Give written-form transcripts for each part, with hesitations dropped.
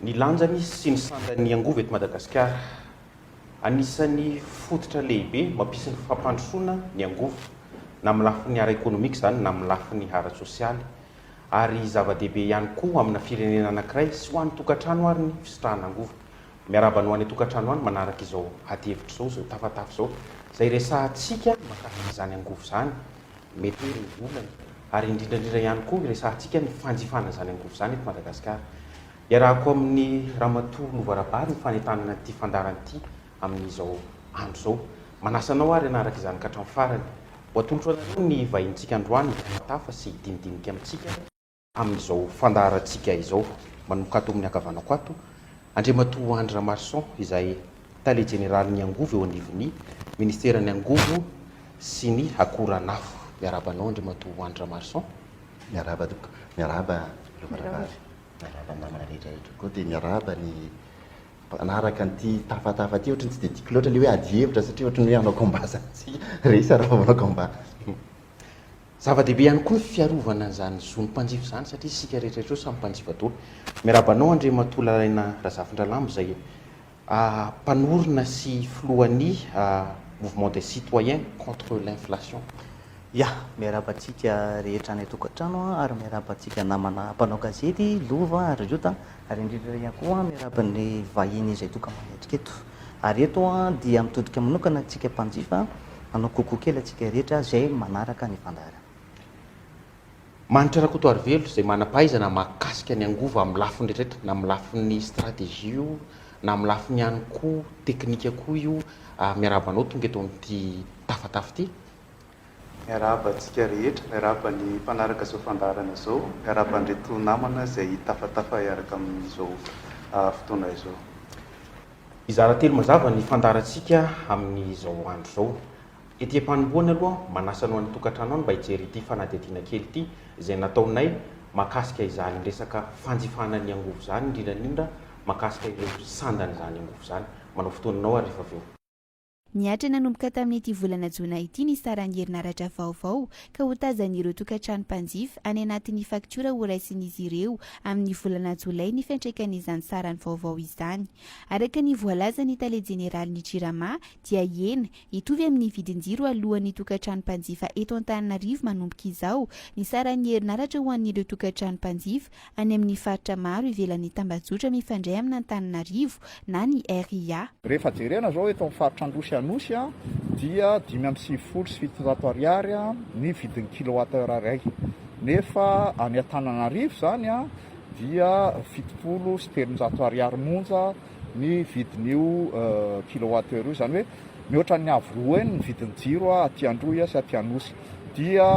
Ny lanjany sy ny sandan'ny angovo eto Madagasikara. Anisan'ny fototra lehibe mampisy ny fampandrosoana ny angovo, na amin'ny lafin'ny ara-ekônomika izany na amin'ny lafin'ny ara-tsosialy. Ary zava-dehibe ihany koa amina firenena anankiray sy ho an'ny tokantrano ary ny fisitrahana angovo. Miarabany ho an'ny tokantrano any manaraka izao hady-hevitra izao, izao tafatafa izao, izay resahantsika mahakasika izany angovo izany, mety hoe ny volana, ary indrindrandrindra ihany koa resahantsika ny fanjifana izany angovo izany eto Madagasikara. Iarahako amin'ny Ramatoa Lovarabary ny fanentanana ity fandaran'ity amin'izao andro izao. Manasanao ary anaraka izany ka hatramin'ny farany. Ho atolotra anareo ny vahintsika androany tafatafa sy dinidinika amintsika amin'izao fandarantsika izao. Manomboka ato amin'ny ankavanako ato, Andriamatoa Andry Ramarson izay tale jeneralin'ny angovo eo anivon'ny ministeran'ny angovo sy ny akoranafo. Miarabanao Andriamatoa Andry Ramarson. Miaraba tokoa. Miaraba Lovarabary. Miaraba namana rehetrarehetra koa dia miaraba ny anaraka an'ity tafatafa ty ohatrany tsy dia tiako loatra le hoe ady-hevitra satria ohatrany hoe hanao combat zany tsy resy raha hanao combat. Zava-dehibe ihany koa ny fiarovana an'izany zon'ny mpanjifa izany satria isika rehetrarehetra samy mpanjifa daholo. Miarabanao Andriamatoa Lalaina Razafindralamo izay mpanorona sy filohan'ny mouvement des citoyens contre l'inflation. Ya, miarabantsika rehetra any tokantrano ary miarabantsika namana mpanao gazety Lova ary Jota ary indrindra ihany koa miaraban'ny vahiny izay toka manetrika eto. Ary eto dia mitodika manokana antsika mpanjifa hanao kokoa kely antsika rehetra izay manaraka ny fandara. Manitra Rakotoary Velo izay manam-pahaizana mahakasika ny angovo amin'ny lafiny rehetrarehetra, na amin'ny lafin'ny stratégie io, na amin'ny lafiny ihany koa teknika koa io, miarabanao tonga eto amin'ity tafatafa ity. Miaraba antsika rehetra, miaraba ny mpanaraka izao fandarana izao, miaraba an'ireto namana izay tafatafa iaraka amin'izao fotoana izao. Izara telo mazava ny fandarantsika amin'izao andro izao. Ety am-panomboana aloha manasanao ny tokantrano mba hijery ity fanadihadiana kely ity izay nataonay mahakasika izany resaka fanjifanan'ny angovo izany, indrindrandrindra mahakasika ireo sandana izany angovo izany. Manao fotoananao ary rehefa avy eo. Niatra nanomboka tamin'ity volana Jona ity ny saran'ny herinaratra vaovao ka ho tazan'ireo tokantrano mpanjifa any anatin'ny faktiora ho raisin'izy ireo amin'ny volana Jolay ny fiantraikan'izany sarany vaovao izany. Araka ny voalaza ny tale jeneraly Jirama dia ena hitovy amin'ny vidinjiro alohan'ny tokantrano mpanjifa eto Antananarivo manomboka izao ny saran'ny herinaratra ho an'ireo tokantrano mpanjifa any amin'ny faritra maro ivelan'ny tambazotra mifandray amin'ny Antananarivo na ny RIA. Rehefa jerena zao eto amin'ny faritra Androsy Anosy dia 570 sy 700 ariary ny vidin'ny kilowattheure iray. Nefa any Antananarivo zany dia 70 sy 300 ariary monja ny vidin'io kilowattheure io, zany hoe mihoatra ny avy roa ny vidin'ny jiro aty Androy sy aty Anosy. Dia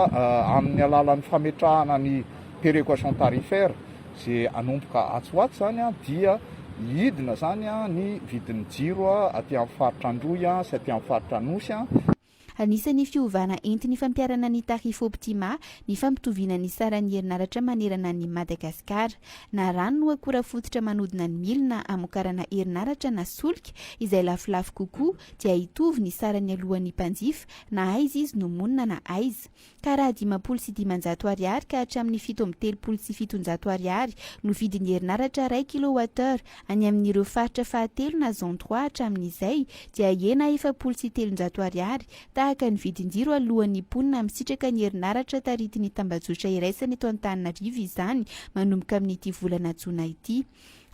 amin'ny alalan'ny fametrahana ny péréquation tarifaire izay anomboka atsoato zany dia hidina zany ny vidin'ny jiro aty amin'ny faritra Androy sy aty amin'ny faritra Anosy. Anisan'ny fiovana entiny fampiarana ny tarifo optima ny fampitoviana ny saran'ny herinaratra manerana ny Madagasikara. Na rano no akora fototra manodina ny milina amokarana herinaratra na solika izay lafolafo kokoa dia hitovy ny saran'ny alohan'ny mpanjifa na aiza izy no monina na aiza. Ka raha 500 sy 500 ariary ka hatramin'ny 730 sy 700 ariary no vidin'ny herinaratra 1 kilowattheure any amin'ireo faritra fahatelo na zone 3 hatramin'izay dia ena 400 sy 300 ariary tahaka ny vidinjiro alohan'ny ponina misitraka ny herinaratra taritin'ny tambazotra iraisany eto Antananarivo izany manomboka amin'ity volana Jona ity.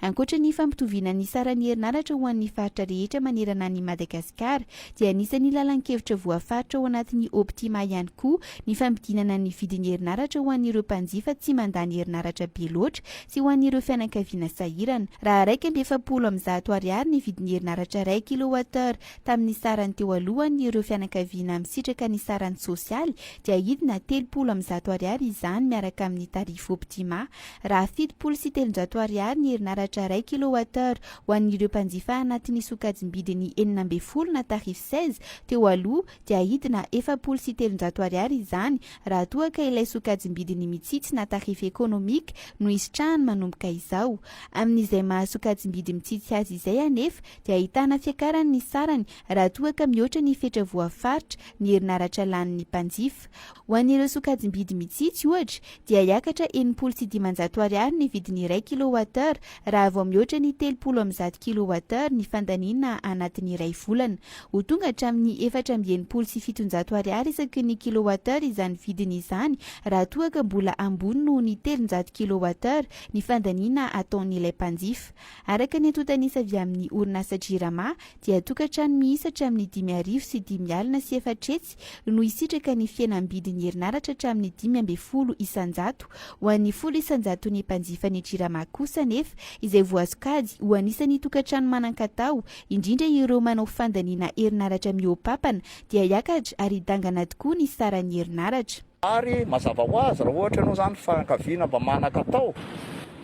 Ankoatra ny fampitoviana ny saran'ny herinaratra ho an'ny faritra rehetra manerana ny Madagasikara dia anisan'ny lalan-kevitra voafaritra ao anatin'ny optima ihany koa ny fampidinana ny vidin'ny herinaratra ho an'ireo mpanjifa tsy mandany herinaratra be loatra sy ho an'ireo fianakaviana sahirana. Raha 170 ariary ny vidin'ny herinaratra 1 kilowattheure tamin'ny sarany teo alohan'ny ireo fianakaviana misitraka ny sarany sosialy dia hidina 310 ariary izany miaraka amin'ny tarifo optima. Raha 700 sy 300 ariary ny herinaratra 1 kilowattheure ho an'ireo mpanjifa anatin'ny sokajim-bidiny 40 na tarifo 16 teo aloha dia hidina 400 sy 300 ariary izany raha toa ka ilay sokajim-bidiny mitsitsy na tarifo ekonomika no isitrahany manomboka izao. Amin'izay mahasokajim-bidy mitsitsy azy izay anefa dia ahitana fiakarany ny sarany raha toa ka mihoatra ny fetra voafaritra ny herinaratra lanin'ny mpanjifa. Ho an'ireo sokajim-bidy mitsitsy ohatra dia hiakatra 700 sy 500 ariary ny vidin'ny 1 kilowattheure raha raha vao mihoatra ny 30 kilowattheure ny fandaniana anatin'ny iray volana ho tonga hatramin'ny 480 sy 700 ariary isaky ny kilowattheure izany vidiny izany raha toa ka mbola ambony noho ny 300 kilowattheure ny fandaniana ataon'ilay mpanjifa. Araka ny antotanisa avy amin'ny orinasa Jirama dia tokantrano miisa hatramin'ny 5,000 sy 5,000 sy 400 no isitraka ny fihenam-bidiny herinaratra hatramin'ny 5,000 isanjato ho an'ny 100 ny mpanjifa ny Jirama kosa nefa izay voasokajy ho anisan'ny tokantrano manan-katao indrindra ireo manao fandaniana herinaratra mihoapapana dia hiakatra ary dangana tokoa ny saran'ny herinaratra. Ary mazava ho azy raha ohatra ianao zany fankaviana mba manan-katao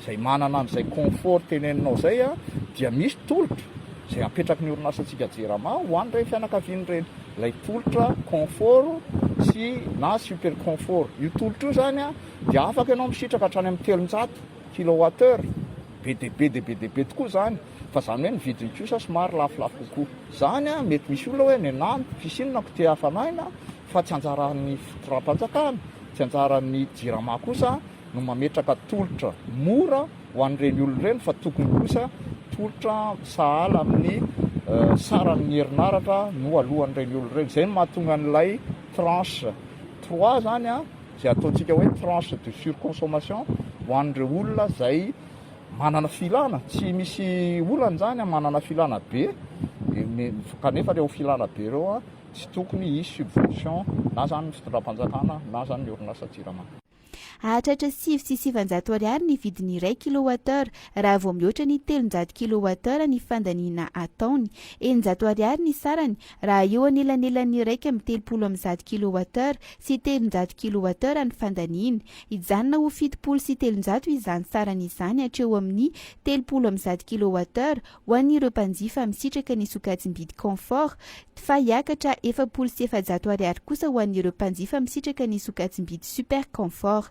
izay manana an'izay confort teneninao zay dia misy tolotra izay apetraky ny orinasantsika Jirama ho an'ireny fianakaviana ireny, ilay tolotra confort sy na super confort. Io tolotra io zany dia afaka ianao misitraka hatrany amin'ny 300 kilowattheure, be deaibe tokoa zany, fa zany hoe ny vidiny kosa somary lafolafo kokoa. Zany mety misy olona hoe ny anano fisinona ko te hafanaina fa tsy anjaran'ny fitoram-panjakana, tsy anjaran'ny Jirama kosa no mametraka tolotra mora ho an'ireny olona ireny fa tokony kosa tolotra sahala amin'ny saran'ny herinaratra no alohan'ireny olona ireny. Izay no mahatonga an'ilay tranche 3 zany izay ataontsika hoe tranche de surconsommation ho an'ireo olona izay manana filana. Tsy misy olana zany manana filana be kanefa reo filana be ireo tsy tokony hisy subvention na zany ny fitondram-panjakana na zany ny orinasa Jirama. Ahatratra 5 sy 700 ariary ny vidiny 1 kilowattheure raha vao mihoatra ny 300 kilowattheure ny fandaniana ataony, 100 ariary ny sarany raha eo anelanelan'ny 130 kilowattheure sy 300 kilowattheure ny fandaniana. Ijanona ho 70 sy 300 izany sarany izany hatreo amin'ny 30 kilowattheure ho an'ireo mpanjifa misitraka ny sokajim-bidy confort, fa hiakatra 40 sy 700 ariary kosa ho an'ireo mpanjifa misitraka ny sokajim-bidy super confort.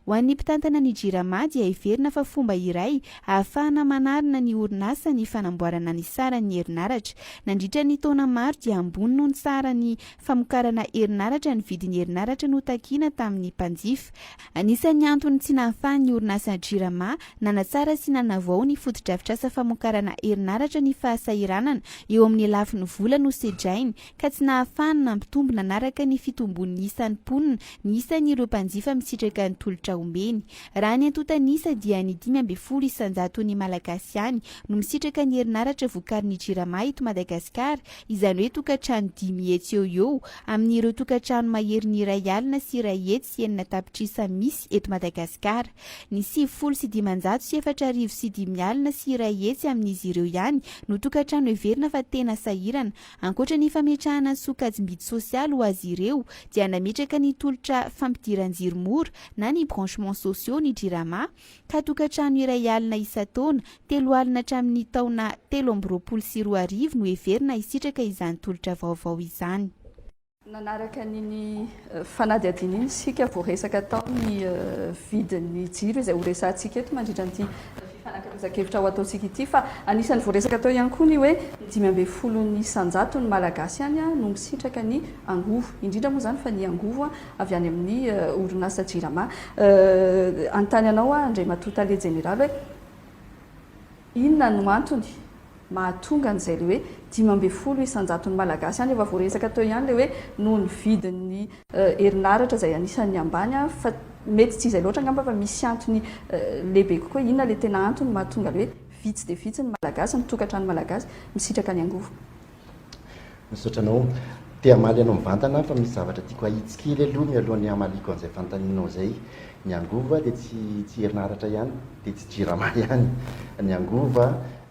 Ho an'ny mpitantana ny Jirama dia heverina fa fomba iray ahafahana manarina ny orinasa ny fanamboarana ny saran'ny herinaratra. Nandritra ny taona maro dia ambony noho ny saran'ny famokarana herinaratra ny vidiny herinaratra no takiana tamin'ny mpanjifa. Anisan'ny antony tsy nahafahan'ny orinasa Jirama nanatsara sy nanavao ny foto-drafitrasa famokarana herinaratra ny fahasahiranana eo amin'ny lafiny vola no sedrainy ka tsy nahafahana nampitombo nanaraka ny fitombon'ny isan'ny mponina ny isan'ireo mpanjifa misitraka ny tolotra ombeny. Raha ny antotanisa dia ny 5,000 isanjato ny malagasy ihany no misitraka ny herinaratra vokarin'ny Jirama eto Madagasikara, izany hoe tokantrano 10 hetsy eo amin'ireo tokantrano maherin'ny 1 alina sy 1 hetsy sy 9 tapitrisa misy eto Madagasikara. Ny 700 sy 500 sy 4,000 sy 5 alina sy 1 hetsy amin'izy ireo ihany no tokantrano heverina fa tena sahirana. Ankoatra ny fametrahana sokajim-bidy sosialy ho azy ireo dia nametraka ny tolotra fampidiran-jiro mora na ny branchement sociaux ny Jirama ka tokantrano 1 alina isan-taona 3 alina hatramin'ny taona 2024 no heverina isitraka izany tolotra vaovao izany. Nanaraka niny fanadihadiana iny sika vao resaka tao ny vidin'ny jiro izay ho resantsika eto mandritra an'ity fifanakazakevitra ho ataontsika ity, fa anisan'ny vao resaka tao ihany koa ny hoe 5,000 isanjato ny malagasy ihany no misitraka ny angovo, indrindra moa zany fa ny angovo avy any amin'ny orinasa Jirama. Antany anao Andray Matotale Général hoe inona no antony mahatonga an'izay le hoe 5,000 isanjato ny malagasy ihany efa voaresaka tao ihany le hoe noho ny vidin'ny herinaratra izay anisan'ny ambany fa mety tsy izay loatra angamba fa misy antony lehibe kokoa. Inona le tena antony mahatonga le hoe vitsy dia vitsy ny malagasy, ny tokantrano malagasy misitraka ny angovo? Misotranao te hamaly anao mivantana fa misy zavatra tiako ahitsikely aloha mialohan'ny hamaliko an'izay fantaninao zay. Ny angovo dia tsy herinaratra ihany, dia tsy Jirama ihany. Ny angovo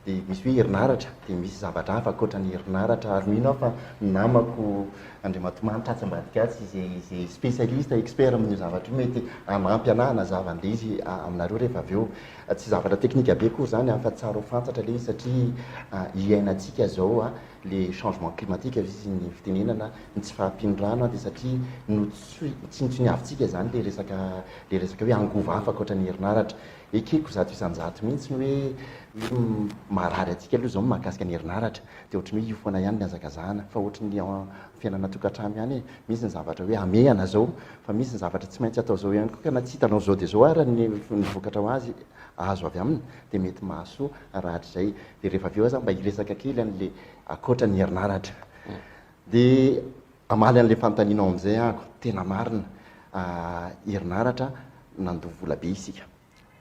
dia misy hoe herinaratra, dia misy zavatra hafa ankoatra ny herinaratra. Ary mino aho fa namako Andriamatomany Tratsiambadikatsy izay spécialiste expert amin'io zavatra io mety hanampy anahy nazava an'ilay izy aminareo rehefa avy eo. Tsy zavatra teknika be koa zany fa tsara ho fantatra ilay izy satria iainantsika zao le changement climatique izy ny fitenenana ny tsy fahampindrano dia satria no tsy nitsony avintsika zany le resaka hoe angovo hafa ankoatra ny herinaratra. ekeko zato isanjato mihitsy hoe marary atsika aloha zao mahakasika ny herinaratra dia ohatrany hoe io foana ihany ny azakazahana fa ohatrany fiainana tokantrano ihany misy ny zavatra hoe amehana zao fa misy ny zavatra tsy maintsy atao zao ihany koa ka na tsy hitanao zao dia zao ary ny vokatra ho azy azo avy aminy dia mety mahasoa rahatr'izay dia rehefa avy eo aza mba hiresaka kely an'le akoatra ny herinaratra dia amaly an'le fanontanianao amin'izay ahako tena marina herinaratra nandovo vola be isika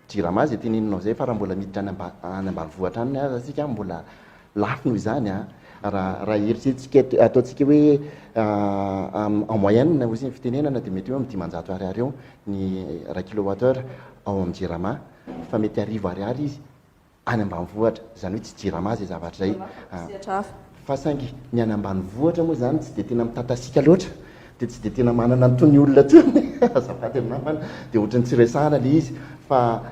jirama zay teneninao zay fa raha mbola miditra any ambanivohitra any aza asika mbola lafo noho izany raha eritrerisika ataontsika hoe en moyenne ozy ny fitenenana dia mety hoe amin'ny 500 ariary eo ny ray kilowattheure ao amin'ny jirama fa mety arivo ariary izy any ambanivohitra zany hoe tsy jirama zay zavatra zay fa saingy ny any ambanivohitra moa zany tsy dia tena mitatasika loatra dia tsy dia tena manana nytony olona tony azafady aminamana dia ohatrany tsy resahana le izy fa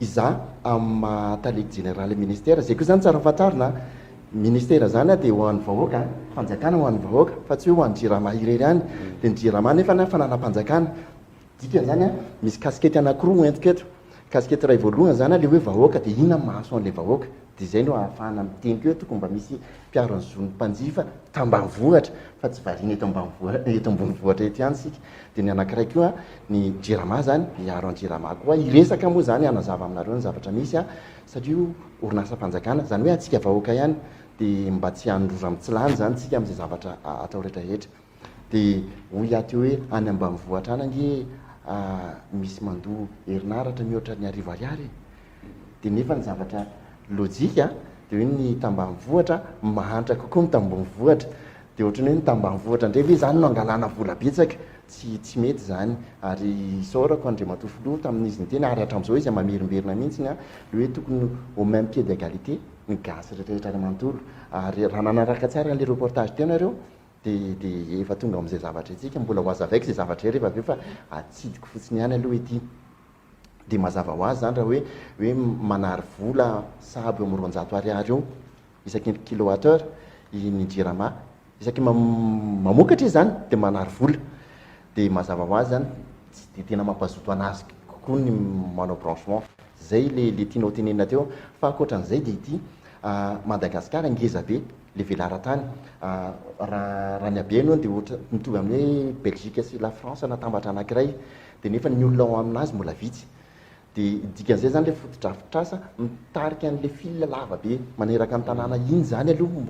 iza amin'ny talegy général ministère zay koa zany tsara fantarina ministère zany dia ho an'ny vahoaka fanjakana ho an'ny vahoaka fa tsy hoe ho an'ny jirama irery any dia ny jirama nefa na fananam-panjakana dikany zany misy kasikety anankiroa entika eto kasikety ray voalohany zany le hoe vahoaka dia ina mahaso an'le vahoaka dia zay no ahafahana mitenika eo tokony mba misy mpiaro ny zon'ny mpanjifa tambanivohatra fa tsy variana eto ambony vohatra eto ihany sika dia ny anankiray koa ny jirama zany miaro any jirama koa iresaka moa zany anazava aminareo ny zavatra misy satria orinasa fanjakana zany hoe atsika vahoaka ihany dia mba tsy handrora amintsilany zany tsika amin'izay zavatra atao rehetrarehetra dia hoy aty hoe any ambanivohatra any ange misy mandoa herinaratra mihoatra ny arivo ariary dia nefa ny zavatra lojika dia hoe ny tambanivohatra mahantra kokoa ny tambanivohatra dia ohatrany hoe ny tambanivohatra indray ve zany no angalana vola betsaka tsy mety zany ary saorako andriamatoa filoha tamin'izy ny teny ary hatramin'izao izy mamerimberina mihitsy le hoe tokony au même pied d'égalité ny gasy rehetrarehetra any manontolo ary raha nanaraka tsara n'le reportage teo nareo dia efa tonga amin'izay zavatra itsika mbola ho aza vaika izay zavatra rehefa avy eo fa atsidiko fotsiny ihany aloha ety dia mazava ho azy zany raha hoe manary vola sahabo eo amin'ny 200 ariary eo isaky kilowattheure ny jirama isaky mamokatra izy zany dia manary vola dia mazava ho azy zany tsy dia tena mampazoto anazy kokoa ny manao branchement zay le tianao tenenina teo fa akoatran'izay dia ity Madagasikara ngeza be le velaran-tany raha ny abeno dia ohatra mitovy amin'ny hoe Belgique sy la France natambatra anankiray dia nefa ny olona ao aminazy mbola vitsy dia dikan'izay zany le fotodrafitrasa mitarika an'le fil lava be maneraka ny tanàna iny zany aloha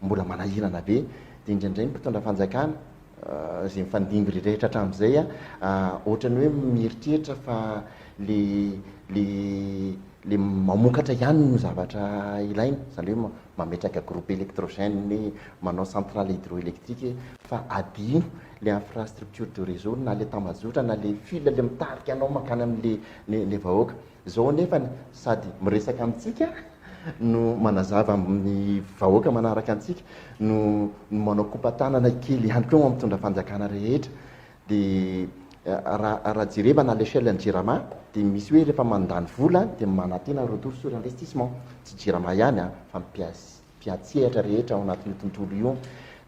mbola manahirana be dia indraindray ny mpitondra fanjakana zay mifandimby rehetra hatramin'izay ohatrany hoe mieritreritra fa le mamokatra ihany no zavatra ilaina zany hoe mametraka groupe électrogène manao centrale hydroélectrique fa adino le infrastructure de réseau na le tambazotra na le fil le mitarika anao makany amin'le vahoaka zao nefa sady miresaka amintsika no manazava amin'ny vahoaka manaraka antsika no manao kompatanana kely ihany koa mitondra fanjakana rehetra dia raha jereva na l'échelle ny jirama dia misy hoe rehefa mandany vola dia manatena retour sur investissement tsy jirama ihany fa mpiatsehatra rehetra ao anatin'io tontolo io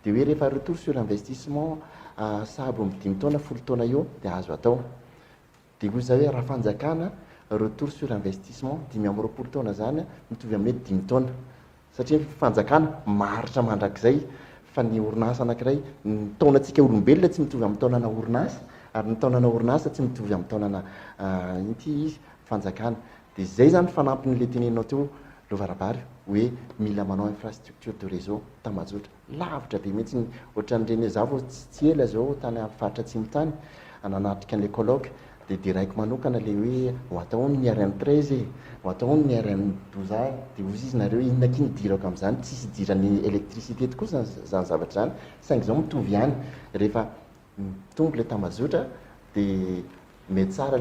dia hoe rehefa retour sur investissement sahabo amin'ny 5 taona 10 taona eo dia azo atao dia hoy zao hoe raha fanjakana retour sur investissement 20 taona zany mitovy amin'ny 5 taona satria fanjakana maharitra mandrakizay fa ny orinasa anankiray ny taonantsika olombelona tsy mitovy amin'ny taonana orinasa ary ny taonana orinasa tsy mitovy amin'ny taonana ity izy fanjakana dia zay zany fanampin'le tenenao teo lovarabary hoe mila manao infrastructure de réseau tambazotra lavitra be mihitsy ohatran'ireny zavo tsy ela zao tany amin'ny faritra Tsimotany ananatrika an'le colloque dia diraiko manokana le hoe ho atao ny RN13 ho atao ny RN12 dia ozy izy nareo inona kiny dirako amin'izany tsisy idiran'ny électricité tokoa zany zavatra zany saingy zao mitovy ihany rehefa tonga le tambazotra dia mety tsara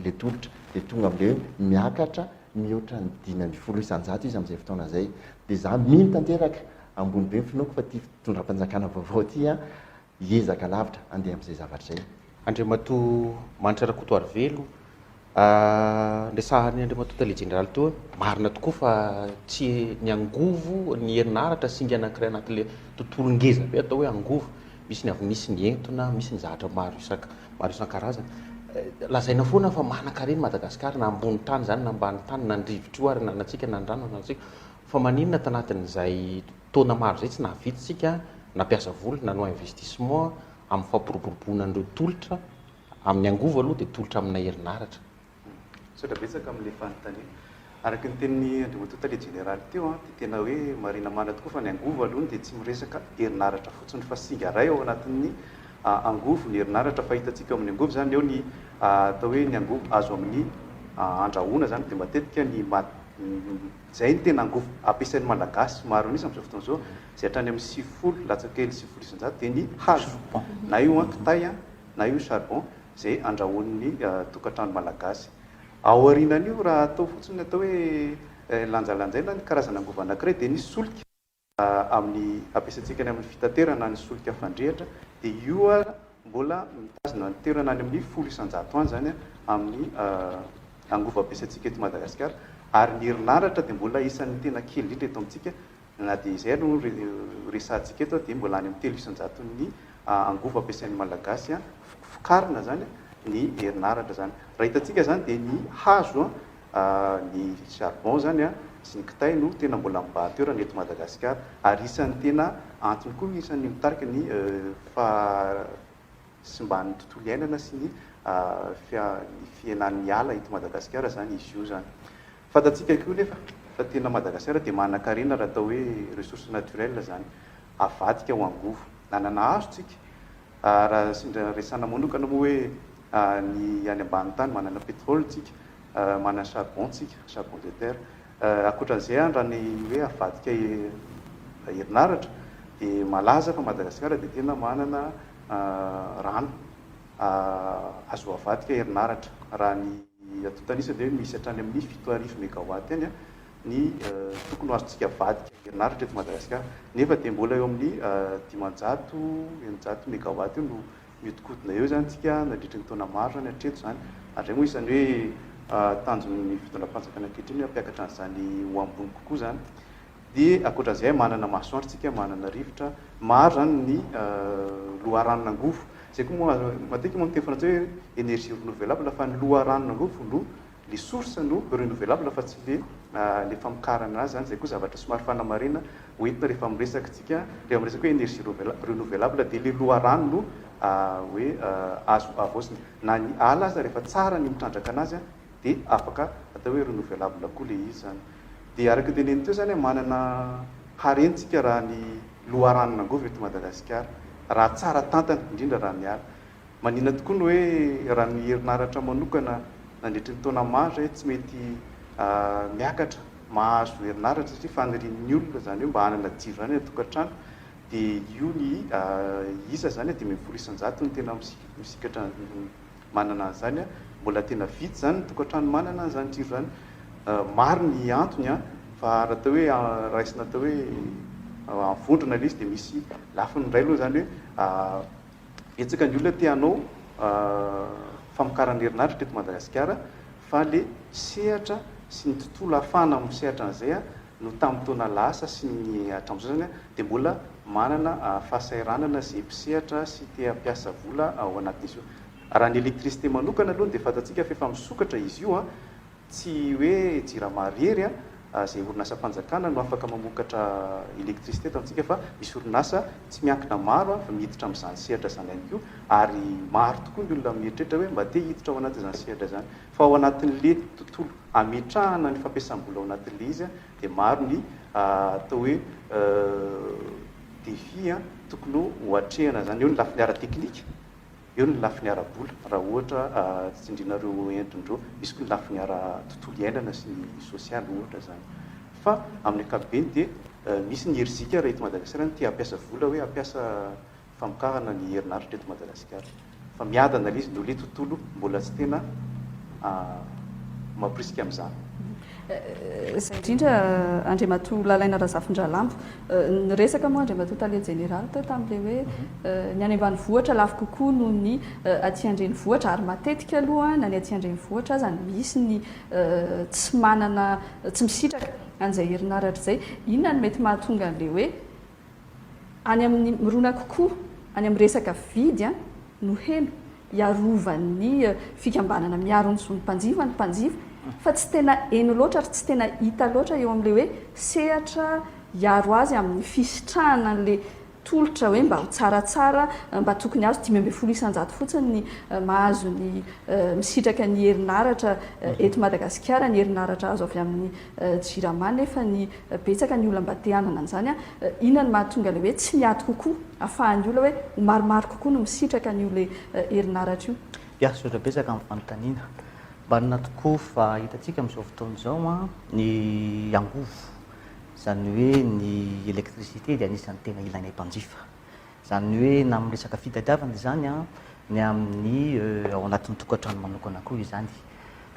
le tolotra dia tonga amin'le miakatra mihoatra ny 5 isanjato izy amin'izay fotoana zay dia za mino tanteraka ambony be mifinoako fa ty fitondram-panjakana vaovao ty hiezaka lavitra andeha amin'izay zavatra zay Andriamatoa Manitra Rakotoary Velo resahany Andriamatoa tale général toa marina tokoa fa tsy ny angovo ny herinaratra singa anankiray anatin'le tontolo ngeza be atao hoe angovo misy ny avy nisy ny entona misy ny zavatra maro isan-karazana lazaina foana fa manan-karena Madagasikara na ambony tany zany na ambany tany na andrivotra ary nanantsika na andrano nanantsika fa maninona tanatin'izay taona maro zay tsy nahavitsitsika nampiasa voly nanao investissement amin'ny fampiroboroboana an'ireo tolotra amin'ny angova aloha dia tolotra amina herinaratra. Sodra betsaka amin'ilay fanontaniana araka ny tenin'ny andriamatoa général teo dia tena hoe marina marina tokoa fa ny angova aloha dia tsy miresaka herinaratra fotsiny fa singa ray ao anatin'ny angovo ny herinaratra fahitantsika amin'ny angovo zany eo ny atao hoe ny angovo azo amin'ny andrahoana zany dia matetika ny zay ny tena angovo ampiasain'ny malagasy maro anisa amin'izao fotoana izao zay hatrany amin'ny 90 latsakely 9 dia ny hazo na io kitay na io charbon zay andrahoan'ny tokantrano malagasy. Ao aorianan'io raha atao fotsiny atao hoe lanjalanjaina ny karazana angovo anankiray dia ny solika amin'ny ampiasaintsika ny amin'ny fitaterana ny solika fandrehatra dia io mbola mitazona ny toerana any amin'ny 100 any zany amin'ny angovo ampiasaintsika eto Madagasikara ary ny herinaratra dia mbola isan'ny tena kely indrindra eto amintsika na dia izay aloha resantsika eto dia mbola any amin'ny 300 ny angovo ampiasain'ny malagasy fokarina zany ny herinaratra zany. Raha hitantsika zany dia ny hazo ny charbon zany sy ny kitay no tena mbola mibahatoerana eto Madagasikara ary isan'ny tena antony koa isan'ny mitarika ny simban'ny tontolo iainana sy ny fiainan'ny ala eto Madagasikara zany izy io zany. Fantatsika koa nefa fa tena Madagasikara dia manan-karena raha atao hoe ressources naturelles zany avadika ho angovo nanana hazo tsika raha sindra resana manokana moa hoe ny any ambany tany manana pétrole tsika manana charbon tsika charbon de terre akoatran'izay raha ny hoe avadika herinaratra dia malaza fa Madagasikara dia tena manana rano azo avadika herinaratra raha ny atontanisa dia misy hatrany amin'ny 7,000 mégawatt any ny tokony ho azontsika avadika herinaratra eto Madagasikara nefa dia mbola eo amin'ny 500 mégawatt io no mihodikotina eo zany tsika nadritra ny taona maro zany hatreto zany ary zay moa isan'ny hoe tanjon'ny fitondram-panjakana ankehitriny hampiakatra an'izany ho ambony kokoa zany dia akoatran'izay manana masoandro tsika manana rivotra maro zany ny loharanon'angovo zay koa moa matetika moa miteny frantsay hoe énergie renouvelable fa ny loharanon'angovo no le source no renouvelable fa tsy le famokarana azy zany zay koa zavatra somary fanamarena hoentina rehefa miresaka tsika rehefa miresaka hoe énergie renouvelable dia le loharano no hoe azo avaosina na ny ala azy rehefa tsara ny mitrandraka anazy dia afaka atao hoe renouvelable koa le izy zany dia araka teneny teo zany manana harentsika raha ny loharanon'angovo eto Madagasikara raha tsara tantana indrindra raha ny ala manina tokoa ny hoe raha ny herinaratra manokana nandritry ny taona maro zay tsy mety miakatra mahazo herinaratra satria fanirian'ny olona zany hoe mba hanana jiro zany tokantrano dia io ny isa zany dia mifolo isan-jato ny tena misikatra manana zany mbola tena vitsy zany ny tokantrano manana zany jiro zany maro ny antony fa raha atao hoe raisina atao hoe amivondrona le izy dia misy lafiny ray aloha zany hoe etsaka ny olona te hanao famokarana herinaratra eto Madagasikara fa le sehatra sy ny tontolo ahafahana misehatra an'izay no tamin'ny taona lasa sy ny hatramin'izao zany dia mbola manana fahasairanana zay mpisehatra sy te hampiasa vola ao anatin'izy io. Raha ny électricité manokana aloha dia fantatsika fa efa misokatra izy io tsy hoe jira marihery zay orinasa fanjakana no afaka mamokatra électricité tamintsika fa misy orinasa tsy miankina maro fa miditra amin'izany sehatra zany ihany koa ary maro tokoa ny olona mieritreritra hoe mba te hiditra ao anatin'izany sehatra zany fa ao anatin'le tontolo ametrahana ny fampiasam-bola ao anatin'le izy dia maro ny atao hoe défi tokony ho atrehana zany eo ny lafiny ara-teknika eo ny lafiny ara-bola raha ohatra tsindrinareo entindreo misy koa ny lafiny ara-tontolo iainana sy ny sosialy ohatra zany fa amin'ny ankapobeny dia misy ny herizika raha eto Madagasikara tia hampiasa vola hoe hampiasa famokarana ny herinaratra eto Madagasikara fa miadana le izy no le tontolo mbola tsy tena mampirisika amin'izany. Izay indrindra Andriamatoa Lalaina Razafin-Dralambo niresaka moa Andriamatoa Tale Général tao tamin'ilay hoe ny any ambanivohitra lafo kokoa noho ny aty andrenivohitra ary matetika aloha na ny aty andrenivohitra aza misy ny tsy manana tsy misitraka an'izay herinaratra izay inona no mety mahatonga an'ilay hoe any amin'ny mirona kokoa any amin'ny resaka vidy no heno hiarovany fikambanana miaro ny zonimpanjifa ny mpanjifa fa tsy tena eny loatra ary tsy tena hita loatra eo amin'le hoe sehatra hiaro azy amin'ny fisitrahana an'le tolotra hoe mba ho tsaratsara mba tokony azo 5 isan-jato fotsiny ny mahazo ny misitraka ny herinaratra eto Madagasikara, ny herinaratra azo avy amin'ny JIRAMA, nefa ny betsaka ny olona mba te hanana an'izany inona ny mahatonga le hoe tsy miady kokoa ahafahan'ny olona hoe ho maromaro kokoa no misitraka ny ole herinaratra io. Ia, sotra betsaka amin'ny fanontaniana. Marina tokoa fa hitantsika amin'izao fotoana izao ny angovo, zany hoe ny électricité dia anisan'ny tena ilainay mpanjifa. Zany hoe na amin'ny resaka fitadiavana izany ny amin'ny ao anatin'ny tokantrano manokana koa izany.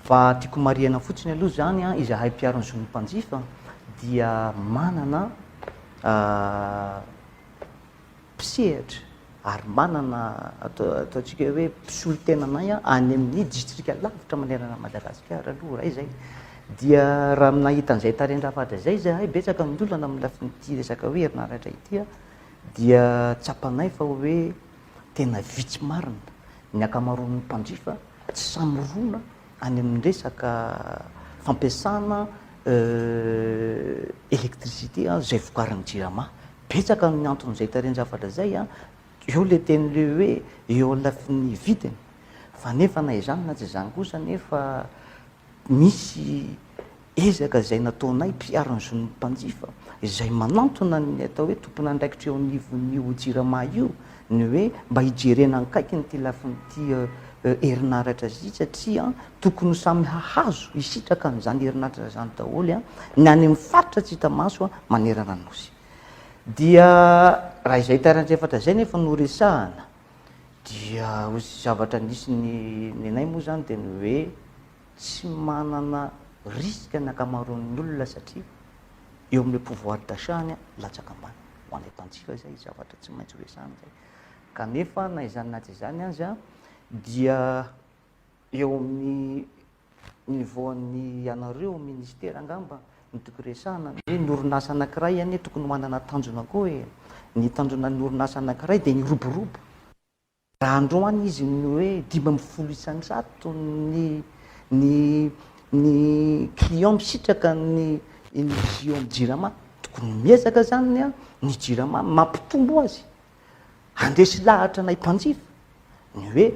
Fa tiako marihana fotsiny aloha izany izahay mpiaro ny zon'ny mpanjifa dia manana mpisehatra ary manana ataontsika hoe mpisolo-tenanay any amin'ny distrika lavitra manerana Madagasikara aloha raha izay. Dia raha nahita an'izay tarendrafatra izay zahay betsaka ny olona amin'ny lafin'ity resaka hoe herinaratra ity dia tsapanay fa hoe tena vitsy marina ny akamaroan'ny mpanjifa tsy samorona any amin'ny resaka fampiasana électricité zay vokarin'ny JIRAMA. Betsaka ny anton'izay tarendrafatra zay eo le ten'le hoe eo lafin'ny vidiny fa nefa na izany na tsy izany kosa nefa misy ezaka izay nataonay mpiaro ny zon'ny mpanjifa izay manantona ny atao hoe tompona andraikitra eo anivon'io JIRAMA io ny hoe mba hijerena akaikiny ty lafin'ity herinaratra zy satria tokony samy hahazo hisitraka n'izany herinaratra zany daholo ny any amin'ny faritra tsy hita maso manerana nosy. Dia raha izay tarendrefatra zay nefa no resahana dia ozy zavatra nisy ny anay moa zany dia ny hoe tsy manana riska ny akamaroan'ny olona satria eo amin'le pouvoir d'achat latsaka ambany ho anay mpanjifa zay zavatra tsy maintsy resahana zay. Kanefa na izany na tsy izany azy dia eo amin'ny niveauan'ny anareo ministera angamba ny tokony resahana hoe ny orinasa anankiray tokony manana tanjona koa ny tanjona ny orinasa anankiray dia ny roborobo. Raha androany izy ny hoe 5 isan-jato ny client misitraka ny JIRAMA tokony miezaka zany ny JIRAMA mampitombo azy andesy lahatra nay mpanjifa ny hoe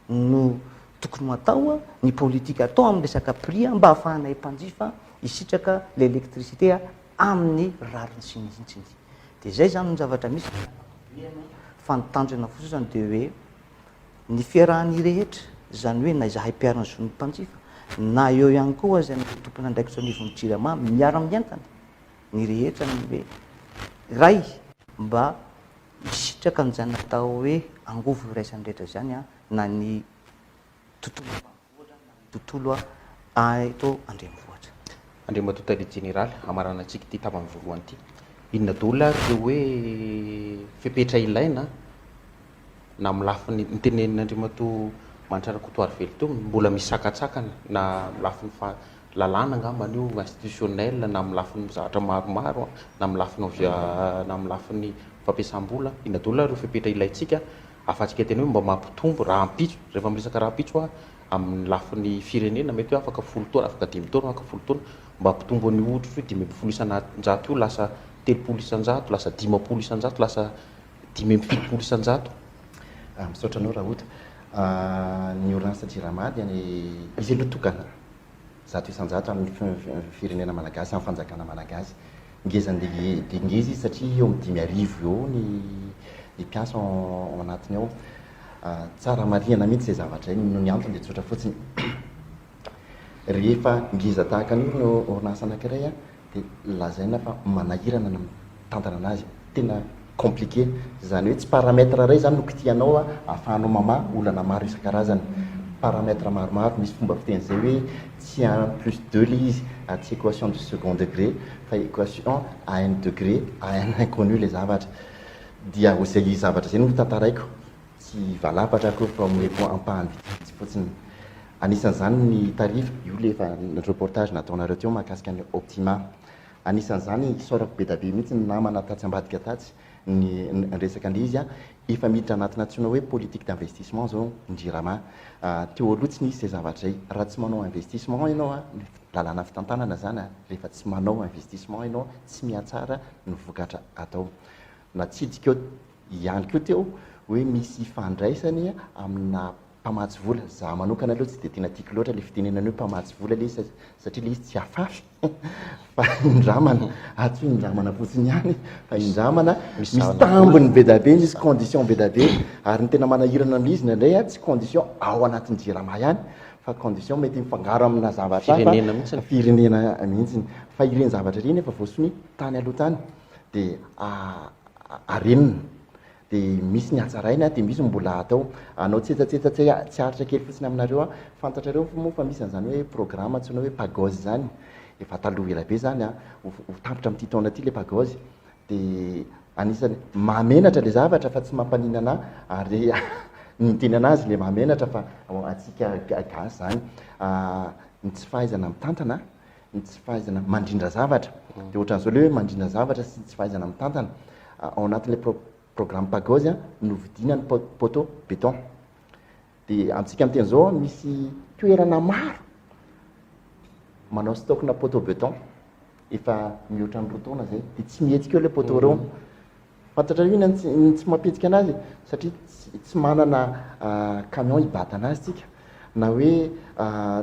no tokony atao ny politika atao amin'ny resaka prix mba hahafahanay mpanjifa hisitraka l'électricité amin'ny rariny sy ny intsiny. Dia zay zany ny zavatra misy fa ny tanjona fotsiny dia hoe ny fiarahany rehetra zany hoe na izahay mpiaro ny zon'ny mpanjifa na eo ihany koa zay ny tompona andraikitra anivon'ny JIRAMA miara-mientana ny rehetra ny hoe ray mba hisitraka n'izany natao hoe angovo iraisany rehetra zany na ny tontolo ambanivohitra na ny tontolo eto andrenivohitra. Andriamatoa Général, amarana antsika ity tamin'ny voalohany ity, inona daholo ary ireo hoe fepetra ilaina na amin'ny lafiny nitenenin'Andriamatoa Manitra Rakotoary Velo teo mbola misy sakatsakana na amin'ny lafiny lalàna angamba io institutionnel na amin'ny lafiny zavatra maromaro na amin'ny lafiny fampiasam-bola, inona daholo ary ireo fepetra ilaintsika ahafahantsika tena hoe mba mampitombo raha ampitso rehefa miresaka raha ampitso amin'ny lafiny firenena mety hoe afaka 10 taona afaka 5 taona afaka 10 taona mba hampitombo ny ohatra hoe 5 isan-jato io lasa 3 isan-jato lasa 5 isan-jato lasa 5 isan-jato. Misaotra anao raha ohatra ny orinasa JIRAMA dia izy aloha tokana 100 isan-jato amin'ny firenena malagasy amin'ny fanjakana malagasy ngeza dia ngeza izy satria eo amin'ny 5,000 eo ny mpiasa ao anatiny ao. Tsara marihana mihitsy izay zavatra no ny antony dia tsotra fotsiny rehefa ngeza tahaka an'io no orinasa anankiray dia lazaina fa manahirana ny mitantana anazy tena compliqué zany hoe tsy paramètre ray zany no kitianao ahafahanao mama olana maro isan-karazany paramètre maromaro misy fomba fiteny zay hoe tsy 1+2 le izy tsy équation de second degré fa équation à un degré à un inconnu le zavatra dia izay zavatra zay no tantaraiko tsy valapatra koa fa amin'ny ampahany vitsy fotsiny. Anisan'izany ny tarif io le efa ny reportage nataonareo teo mahakasika ny Optima. Anisan'izany isaorako be da be mihitsy ny namana tatsy ambadika tatsy ny resaka an'le izy a efa miditra anatina antsoina hoe politique d'investissement zao ndrirama teo aloha tsy nisy zay zavatra zay raha tsy manao investissement ianao a lalàna fitantanana zany a rehefa tsy manao investissement ianao tsy mihatsara ny vokatra atao natsidika eo ihany keo teo hoe misy fandraisany amina mpamatsy vola za manokana aloha tsy de tena tiako loatra le fitenenana hoe mpamatsy vola le izy satria le izy tsy afafy fa indramana atsy hoe indramana fotsiny ihany fa indramana misy tambony be da be misy condition be da be ary ny tena manahirana amin'izy indray a tsy condition ao anatin'ny jirama ihany fa condition mety mifangaro amina zavatra firenena mihitsiny fa ireny zavatra ireny efa voasony tany aloha tany de arenina de misy ny atsaraina de misy mbola atao anao tsetsatseta tsy aritra kely fotsiny aminareo a fantatrareo moa fa misy an'izany hoe programme antsona hoe pagose zany efa taloha ela be zany a tampotra amin'ity taona ty le pagose de anisany mahamenatra le zavatra fa tsy mampaninana ary ny teny anazy le mahamenatra fa atsika gasy zany ny tsy fahaizana mitantana ny tsy fahaizana mandrindra zavatra de ohatran'izao le hoe mandrindra zavatra sy tsy fahaizana mitantana ao anatin'le programme pagose a novidina ny poteau béton de amintsika am'teny zao misy toerana maro manao stockna poteau béton efa mihoatra ny roa taona zay de tsy mihetsika eo le poteau reo fantatra io tsy mampetsika anazy satria tsy manana camion ibata anazy tsika na hoe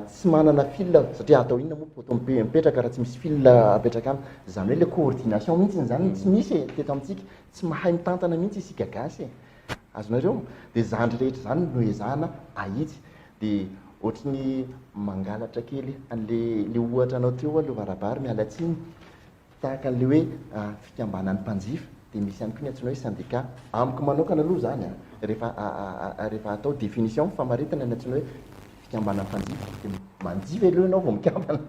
tsy manana fil satria atao inona moa poteau mipetraka raha tsy misy fil apetraka aminy zany hoe le coordination mihitsy zany tsy misy teto amintsika tsy mahay mitantana mihitsy isika gasy azonareo de zany rehetra zany no ezahana ahitsy de ohatrany mangalatra kely an'le ohatra anao teo a le varabary mialatsiny tahaka an'le hoe fikambanan'ny mpanjifa de misy ihany koa ny antsoina hoe syndicat amiko manokana aloha zany rehefa atao définition famaritana ny antsoina hoe fikambanan'ny mpanjifa de manjifa aloha ianao vao mikambana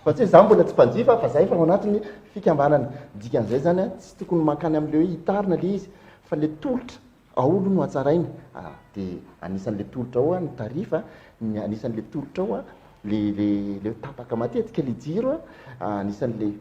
fa tsy hoe za mbola tsy mpanjifa fa zay fa ao anatiny fikambanana dikan'izay zany tsy tokony mankany am'le hoe hitarina le izy fa le tolotra aolo no atsaraina de anisan'le tolotra ao a ny tarifa anisan'le tolotra ao a le tapaka matetika le jiro a anisan'le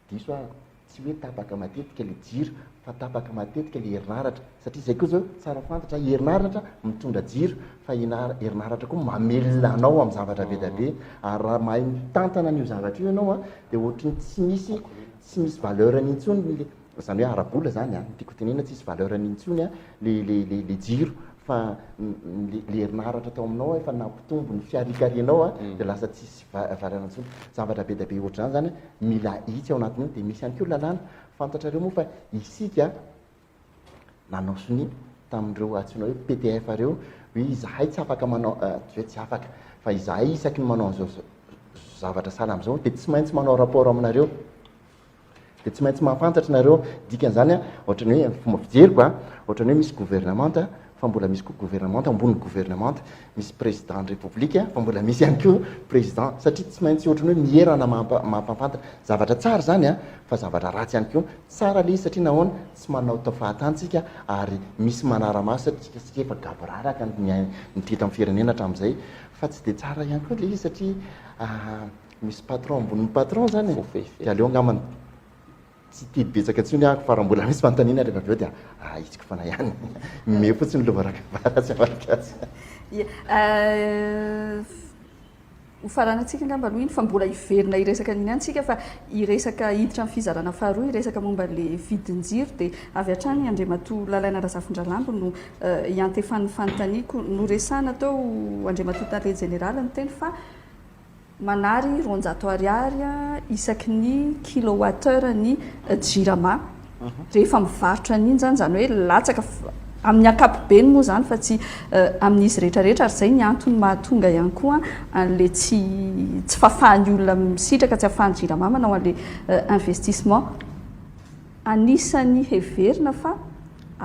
diso a tsy hoe tapaka matetika le jiro fa tapaka matetika le herinaratra satria zay koa zao tsara fantatra herinaratra mitondra jiro fa herinaratra koa mamelona anao amin'ny zavatra be da be ary raha mahay mitantana an'io zavatra io ianao a de ohatrany tsy misy valeur nintsony zany hoe arabola zany tiako tenena tsy misy valeur nintsony a le jiro fa le herinaratra tao aminao efa nampitombo ny fiarikarianao a de lasa tsisy valeur nintsony zavatra be da be ohatrany zany mila hitsy ao anatin'io de misy ihany koa lalàna fantatrareo moa fa isika nanao soni tamin'ireo antsoina hoe PTF reo hoe izahay tsy afaka manao tsy afaka fa izahay isaky ny manao an'izao zavatra sahala am'izao de tsy maintsy manao rapport aminareo de tsy maintsy mahafantatra nareo dikan'izany a ohatrany hoe fomba fijeriko a ohatrany hoe misy gouvernemente fa mbola misy koa gouvernemente ambony gouvernemente misy président de république fa mbola misy ihany koa président satria tsy maintsy ohatrany hoe mierana mampafantatra zavatra tsara zany a fa zavatra ratsy ihany koa tsara le izy satria nahoana tsy manao tao fahatantsika ary misy manaramaso satria efa gaboraraka ny teto amin'ny firenena hatramin'izay fa tsy de tsara ihany koa le izy satria misy patron amboniny patron zany de aleo angambany tsy tidy betsaka ntsony ako fa raha mbola misy fanontaniana rehefa avy eo de itsiko fana ihany me fotsiny lovarakatsy avarikatsy hofaranatsika angamba aloha iny fa mbola hiverina iresaka an'iny ihany tsika fa iresaka hiditra amin'ny fizarana faharoa iresaka momba le vidin-jiro de avy hatrany Andriamatoa Lalaina Razafindralambo no iantefan'ny fanontaniako no resana tao Andriamatoa Tare Général ny teny fa manary 200 ariary isaky ny kilowattheure ny jirama rehefa mivarotra an'iny zany hoe latsaka amin'ny ankapobeny moa zany fa tsy amin'izy rehetrarehetra ary zay ny antony mahatonga ihany koa an'le tsy fafahan'ny olona misitraka tsy afahan'ny jirama manao an'le investissement anisan'ny heverina fa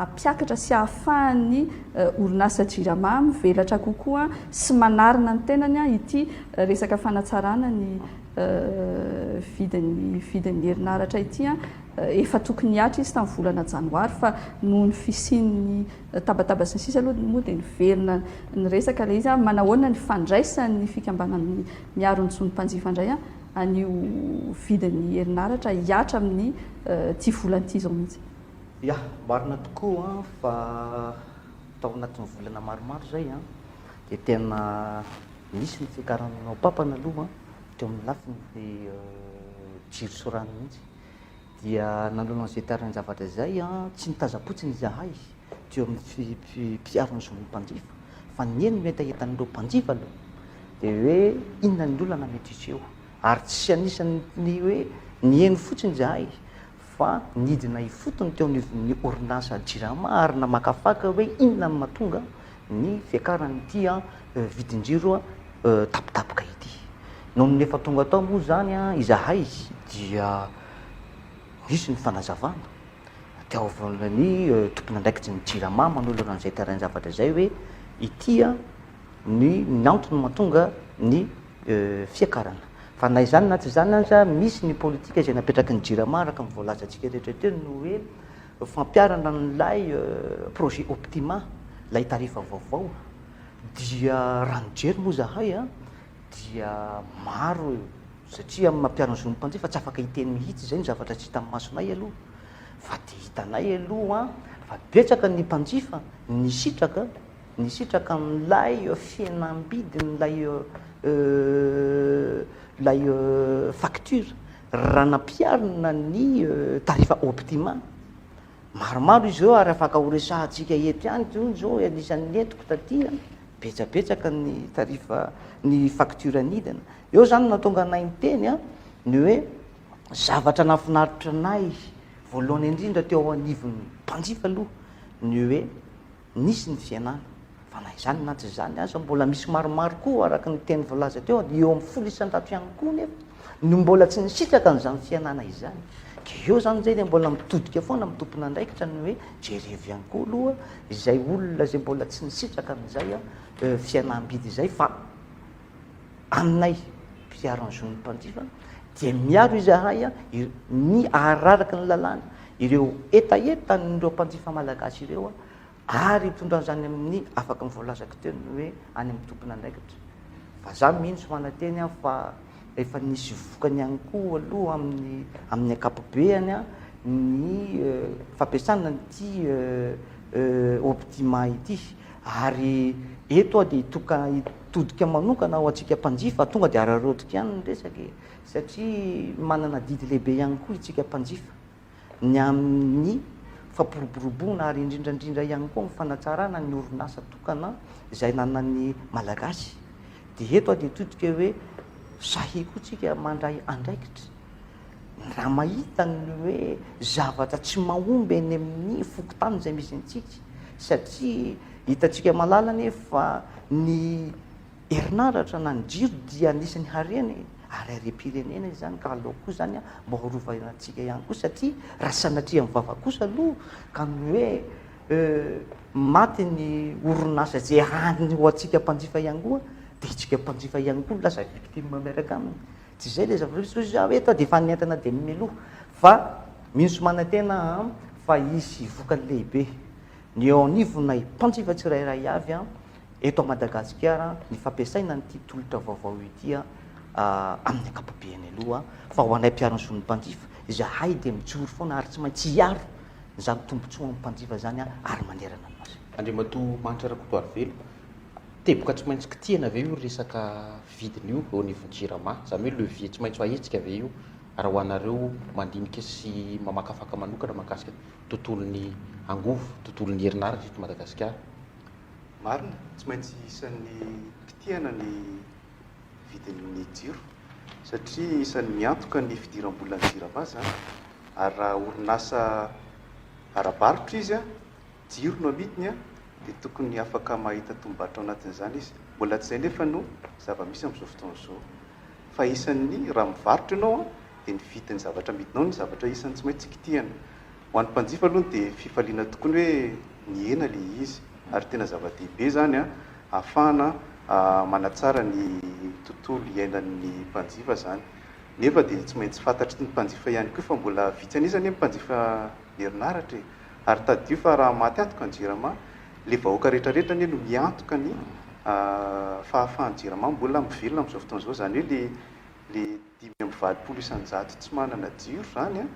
ampiakatra sy ahafahan'ny orinasa jirama mivelatra kokoa sy manarina ny tenany ity resaka fanatsarana ny vidin'ny herinaratra ity efa tokony hiatra izy tamin'ny volana janoary fa noho ny fisian'ny tabataba sy ny sisa aloha moa dia niverina ny resaka le izy manahoana ny fandraisan'ny fikambanan'ny miaro ny tsony mpanjifa indray an'io vidin'ny herinaratra hiatra amin'ny ty volana ity zao mihitsy. ia marina tokoa fa tao anatin'ny volana maromaro zay a dia tena misy ny fiakaranao papana aloha teo amin'ny lafiny jiro sorano mihitsy dia nanolona an'izay tariny zavatra zay a tsy nitazapotsiny izahay teo amin'ny mpiarony zon'ny mpanjifa fa nieny metahetan'ireo mpanjifa aloha dia hoe inona ny olana mety iseo ary tsy anisany hoe nieny fotsiny izahay fa nidina ifotony teo ny orinasa jirama ary namakafaka hoe inona ny mahatonga ny fiakarany tia vidin-jiro tapitapoka ity no nefa tonga tao moa zany a izahay dia misy ny fanazavana tiaovanany tompony andraikitsy ny jirama manolona an'izay tarany zavatra zay hoe itya ny antony mahatonga ny fiakarana fa na izany na tsy zany aza misy ny politika izay napetraky ny jirama araka mivoalaza antsika rehetrarehetra no hoe fampiarana n'lay projet optima lay tarifa vaovao dia raha nijery moa zahay a dia maro satria amin'ny mampiarana zon'ny mpanjifa tsy afaka hiteny mihitsy zay ny zavatra tsy hita amin'ny masonay aloha fa dia hitanay aloha fa betsaka ny mpanjifa nisitraka n'lay fihenam-bidiny lay facture raha nampiarina ny tarifa optima maromaro izy eo ary afaka horesahantsika eto ihany to zao anisan'ny entiko tatia betsabetsaka ny tarifa ny facture nidina eo zany natonga anay nyteny a ny hoe zavatra nafinaritra anay voalohany indrindra teo anivon'ny mpanjifa aloha ny hoe nisy ny fiainana fa na izany na tsy zany aza mbola misy maromaro koa araka ny teny voalaza teo eo amin'ny folo isan-tato ihany koa nefa no mbola tsy nisitraka n'izany fiainana izany ke eo zany zay le mbola mitodika foana amin'ny tompona andraikitra ny hoe jerevy ihany koa aloha izay olona zay mbola tsy nisitraka n'izay a fiainam-bidy izay fa aminay mpiarony zon'ny mpanjifa dia miaro izahay a ny araraky ny lalàna ireo etaetan'ireo mpanjifa malagasy ireo a ary tondrany amin'ny afaka mivoalazako teny hoe any amin'ny tompona andraikitra fa za mihitsy manateny a fa efa nisy vokany ihany koa aloha amin'ny akapobeany a ny fampiasana nyty optima ity ary eto a dia itodika manokana ao atsika mpanjifa tonga dia ararotika ihany ny resaky satria manana didy lehibe ihany koa itsika mpanjifa ny amin'ny fampiroboroboana ary indrindrandrindra ihany koa mifanatsarana ny orinasa tokana izay nanany malagasy dia eto a dia itodika hoe sahy koa tsika mandray andraikitra raha mahita ny hoe zavatra tsy mahomby eny amin'ny fokotany izay misy ntsika satria hitatsika malala nefa ny herinaratra na ny jiro dia anisan'ny hareny ary are-pirenena izy zany ka alao koa zany a mba horovanatsika ihany koa satria raha sanatria mivava kosa aloha ka ny hoe maty ny orinasa zay hany ho atsika mpanjifa ihany koa dia itsika mpanjifa ihany koa lasa victime miaraka aminy tsy zay le zavatra eto dia efa nientana dia mimeloha fa misy manantena fa isy vokany lehibe ny eo anivonay mpanjifa tsirairay avy a eto a Madagasikara ny fampiasaina nyty tolotra vaovao ity a amin'ny akapobeany aloha fa ho anay mpiarony zon'ny mpanjifa izahay dia mijoro foana ary tsy maintsy hiaro zany tombontsoa amin'ny mpanjifa zany a ary manerana anazy andriamato manitra rakoto ary velo teboka tsy maintsy kitihana ave io resaka vidiny io eo anivon'ny jirama zany hoe levier tsy maintsy ahetsika ave io raha ho anareo mandinika sy mamakafaka manokana mahakasika tontolon'ny angovo tontolon'ny herinaratra eto Madagasikara marina tsy maintsy isan'ny kitihana ny vidin'ny jiro satria isan'ny miantoka ny fidiram-bola ny jirama zany ary raha orinasa arabarotra izy a jiro no amidiny a dia tokony afaka mahita tombatra ao anatin'izany izy mbola tsy zay nefa no zava-misy amin'izao fotoana izao fa isan'ny raha mivarotra ianao a dia ny vidin'ny zavatra amidinao ny zavatra isan'ny tsy maintsy kitihana ho an'ny mpanjifa aloha dia fifaliana tokony hoe niena le izy ary tena zava-dehibe zany a ahafahana manatsara ny tontolo iainan'ny mpanjifa zany nefa dia tsy maintsy fantatry ny mpanjifa ihany koa fa mbola vitsy anisany mpanjifa herinaratra ary tadio fa raha maty antoka ny jirama le vahoaka rehetrarehetra ny no miantoka ny fahafahan'ny jirama mbola mivelona amin'izao fotoana izao zany hoe le 5 amby 20% isan-jato tsy manana jiro zany a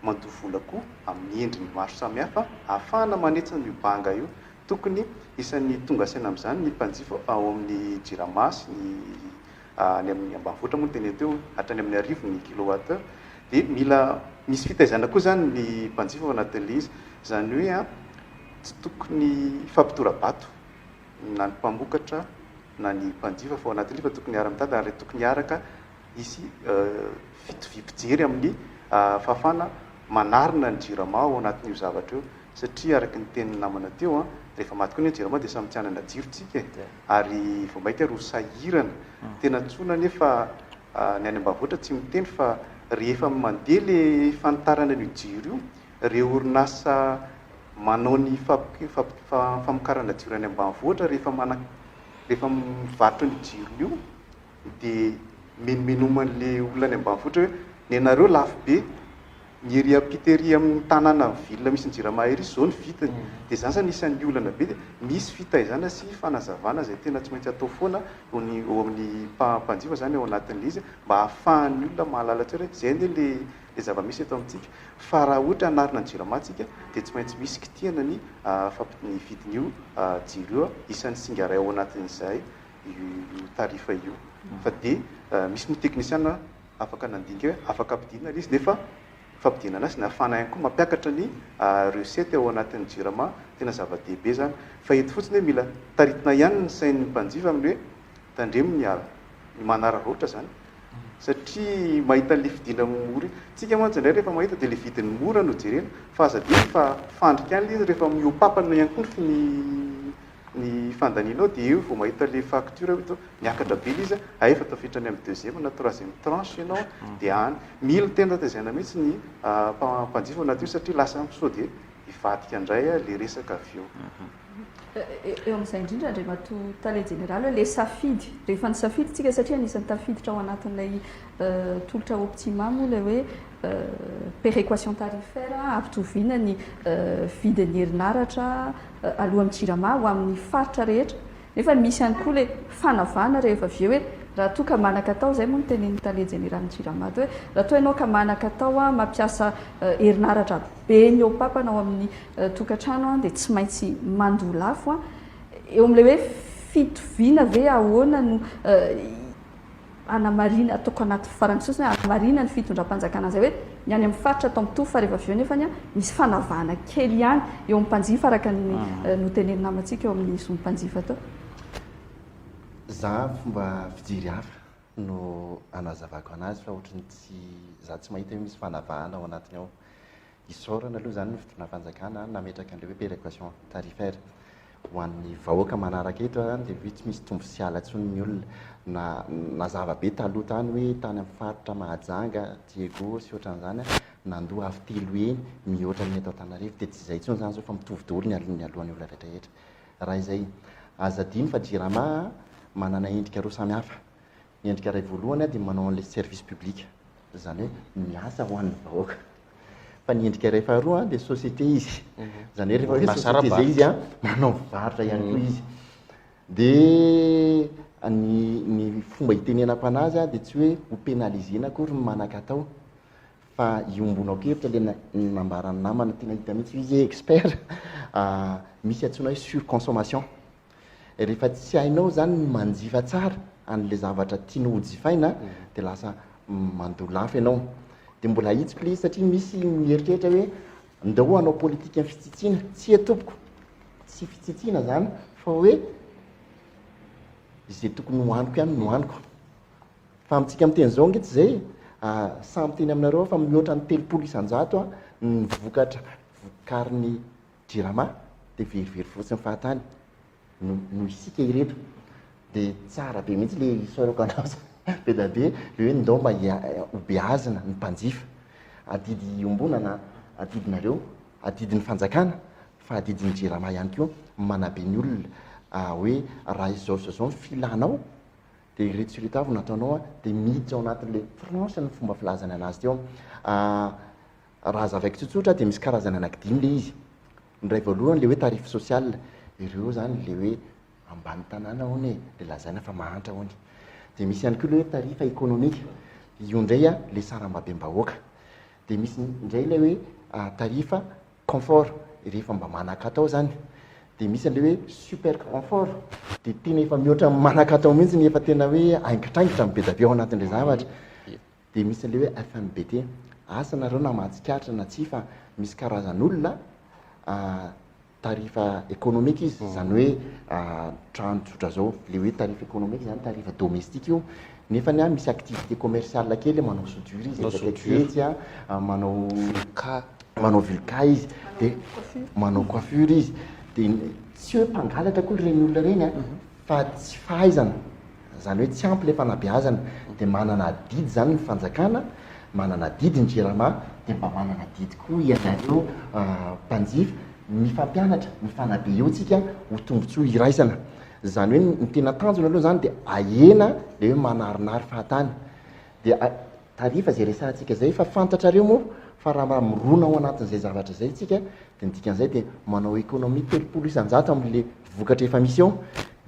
mandovola koa amin'ny endriny maro samihafa ahafahana manetsana io banga io. Tokony isan'ny tonga saina amin'izany ny mpanjifa ao amin'ny jirama sy ny amin'ny ambanivohitra moa teny teo hatrany amin'ny arivo ny kilowattheure. Dia mila misy fitaizana koa zany ny mpanjifa ao anatin'ilay izy, zany hoe tsy tokony fampitora-bato na ny mpamokatra na ny mpanjifa fa ao anatin'ilay fa tokony ara-mitady ary tokony araka isy fitovim-pijery amin'ny fahafahana manarina ny jirama ao anatin'io zavatra io. Satria araky ny tenin'ny namana teo rehefa maty koa ny jirama dia samy tianana jirotsika ary vao mainka ro sahirana. Tena tsona nefa ny any ambanivohitra tsy miteny fa rehefa mandeha le fanitarana ny jiro io, ireo orinasa manao ny famokarana jiro any ambanivohitra rehefa mivarotra ny jiro io dia menomenoman'le olona any ambanivohitra hoe ny anareo lafo be, ny eria-piteria amin'ny tanàna vilona misy ny jirama ery izao ny vitany. Dia izany zany isan'ny olana be dia misy fitaizana sy fanazavana izay tena tsy maintsy atao foana eo amin'ny mpanjifa zany ao anatin'ilay izy mba hahafahan'ny olona mahalala tsara hoe izay anie le zava-misy eto amintsika. Fa raha ohatra hanarina ny jirama tsika dia tsy maintsy misy kitihana ny vidin'io jiro io, isan'ny singa ray ao anatin'izay io tarifa io. Fa dia misy ny teknisiana afaka nandinika hoe afaka ampidinina izy nefa fampidinana azy ny hafana ihany koa mampiakatra ny recette ao anatin'ny jirama. Tena zava-dehibe zany fa eto fotsiny hoe mila taritina ihany ny sain'ny mpanjifa amin'ny hoe tandremo ny manara-roatra zany, satria mahita le fidina mora tsika mantsy indray rehefa mahita dia le vidiny mora no jerena fa aza dia fa fandrika any izy rehefa miopapana ihany koa ny fandanianao dia eo vao mahita le facture hoe miakatra be izy efa tafiditra any amin'ny deuxième na troisième tranche ianao dia any mila tena taizana mihitsy ny mpanjifa anaty io satria lasa sao dia hivadika indray le resaka avy eo. Eo amin'izay indrindra ndray mato tale général hoe le safidy rehefa ny safidy tsika satria anisan'ny tafiditra ao anatin'ilay tolotra optima moa ilay hoe péréquation tarifaire ampitoviana ny vidin'ny herinaratra alohan'ny jirama ho amin'ny faritra rehetra. Nefa misy ihany koa le fanavana rehefa avy eo hoe raha toa ka manaka atao zay moa no tenen'ny tale général ny jirama hoe raha toa ianao ka manaka atao mampiasa herinaratra be ny eopapana ao amin'ny tokantrano dia tsy maintsy mandolafo eo amin'ilay hoe fitoviana ve ahoana no anamarina ataoko anaty farany sosiny hoe anamarina ny fitondram-panjakana zay hoe ny any amin'ny faritra atao mitovy fa rehefa avy eo nefany misy fanavahana kely ihany eo amin'ny mpanjifa araka ny no tenen'ny namantsika eo amin'ny zon'ny mpanjifa tao. Za fomba fijery hafa no anazavako anazy fa ohatrany za tsy mahita hoe misy fanavahana ao anatiny ao. Isaorana aloha zany ny fitondram-panjakana nametraka an'ilay hoe péréquation tarifaire ho an'ny vahoaka manaraka eto dia hoe tsy misy tombo sy ala tsony olona na zava-be taloha tany hoe tany amin'ny faritra Mahajanga, Diego sy ohatran'izany nandoa avy telo eny mihoatra ny eto Antananarivo dia tsy izay tsony zany zao fa mitovy daholo ny alohan'ny olona rehetrarehetra. Raha izay aza adino fa jirama manana endrika roa samihafa. Ny endrika iray voalohany dia manao an'ilay service public, zany hoe miasa ho an'ny vahoaka. Fa ny endrika iray faharoa dia société izy, zany hoe rehefa hoe société zay izy manao mivarotra ihany koa izy. Dia ny fomba hitenenako anazy dia tsy hoe ho pénalisena akory ny manaka atao fa iombonao kevitra le nambaran'ny namana tena hita mihitsy izy expert misy antsoina hoe surconsommation. Rehefa tsy hainao zany ny manjifa tsara an'le zavatra tianao hojifaina dia lasa mandolafo ianao. Dia mbola hitsiko le izy satria misy mieritreritra hoe ndao hanao politika amin'ny fitsitsiana, tsy atompoko tsy fitsitsiana zany fa hoe izay tokony hoaniko ihany no hoaniko. Fa amintsika amin'teny izao angety zay samy teny aminareo fa mihoatra ny 300 isan-jato ny vokatra vokarin'ny jirama dia verivery fotsiny fahatany no isika ireto. Dia tsara be mihitsy le isaorako anazy be da be le hoe ndao mba hobeazina ny mpanjifa adidy ombona na adidinareo adidin'ny fanjakana fa adidin'ny jirama ihany koa manabe ny olona hoe raha izao ny filanao dia ireto sy ireto avy nataonao dia miditra ao anatin'le tranche ny fomba filazana anazy teo. Raha zavaiko tsotsotra dia misy karazana anankidimy le izy. Ny ray voalohany le hoe tarif social, ireo zany le hoe ambany tanàna hony le lazaina fa mahantra hony. Dia misy ihany koa le hoe tarifa économique, io indray le sarambabem-bahoaka. dia misy indray ilay hoe tarifa confort rehefa mba manan-katao zany, dia misy an'ilay hoe super confort dia tena efa mihoatra manan-katao mihitsy ny efa tena hoe aingitraingitra ny be da be ao anatin'ilay zavatra. Dia misy an'ilay hoe FMBT, asa nareo na mahatsikatra na tsy fa misy karazan'olona tarifa économique izy, zany hoe trano tsotra zao, le hoe tarifa économique zany tarifa domestique io, nefa ny misy activité commerciale kely, manao soudure izy, ketsy manao vilka izy, dia manao coiffure izy, dia tsy hoe mpangalatra koa reny olona reny fa tsy fahaizana, zany hoe tsy ampy le fanabeazana, dia manana didy zany ny fanjakana, manana didy ny JIRAMA, dia mba manana didy koa ianareo mpanjifa, mifampianatra, mifanabe eo tsika ho tombotsoa iraisana. Zany hoe ny tena tanjona aloha zany dia ahena le hoe manarinary fahatany. Dia tarifa zay resantsika zay fa fantatrareo moa fa raha mirona ao anatin'izay zavatra zay tsika, dia ny dikan'izay dia manao économie 300% amin'le vokatra efa misy eo.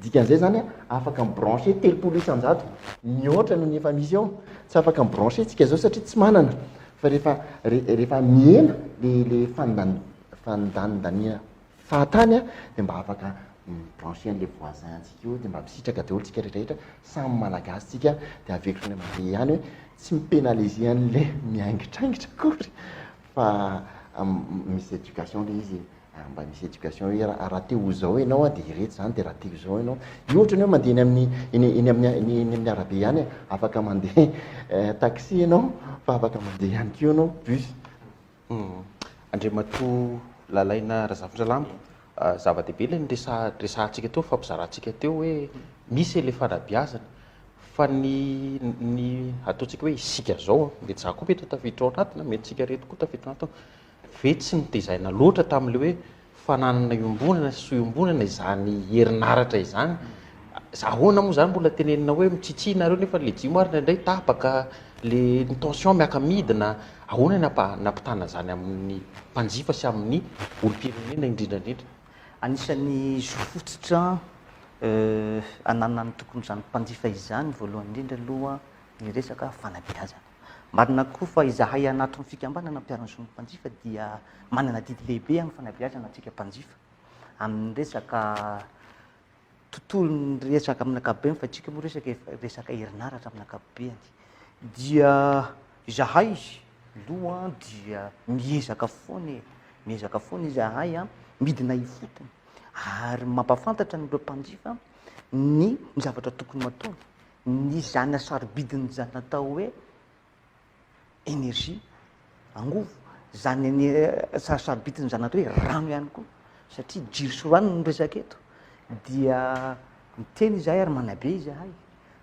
Dikan'izay zany afaka mibranché 300% mihoatra noho ny efa misy eo, tsy afaka mibranché tsika zao satria tsy manana, fa rehefa mihena le fandanindania fahatany dia mba afaka branché an'le voisin antsika io, dia mba misitraka daholo tsika rehetrarehetra samy malagasy tsika, dia avekotra ny mandeha ihany hoe tsy mipénaliser an'le miaingitraingitra akory, fa misy éducation le izy, mba misy éducation hoe raha te ho zao ianao dia ireto zany, dia raha te ho zao ianao, io ohatra ny hoe mandeha eny amin'ny arabe ihany, afaka mandeha taxi ianao, fa afaka mandeha ihany koa ianao bus. Andriamatoa Lalaina Razafintsalamo, zava-dehibe ilay resahantsika teo, fampizarantsika teo hoe misy le fanabeazana, fa ny ataontsika hoe isika zao mety za koa mety tafiditra ao anatina, mety tsika reto koa tafiditra anaty, ve tsy nitezaina loatra tamin'le hoe fananana iombonana sy iombonana izany herinaratra izany? Ahoana moa zany mbola tenenina hoe mitsitsihina nareo nefa le jimo ary indray tapaka, le tension miaka midina, ahoana nampitana zany amin'ny mpanjifa sy amin'ny olom-pirenena indrindrandrindra? Anisan'ny fototra ananany tokony izany mpanjifa izany voalohany indrindra aloha ny resaka fanabeazana. Marina koa fa izahay anatin'ny fikambanana mpiara-misoa mpanjifa dia manana didy lehibe amin'ny fanabeazana antsika mpanjifa amin'ny resaka tontolo ny resaka amin'ny ankapobeny, fa tsika moa resaka herinaratra amin'ny ankapobeny, dia izahay aloha dia miezaka foana izahay midina ifotony ary mampafantatra n'ireo mpanjifa ny zavatra tokony mataony, ny zany sarobidiny zany natao hoe énergie angovo, zany sarobidiny zany natao hoe rano ihany koa, satria jiro sy rano no resaka eto. Dia miteny izahay ary manabe izahay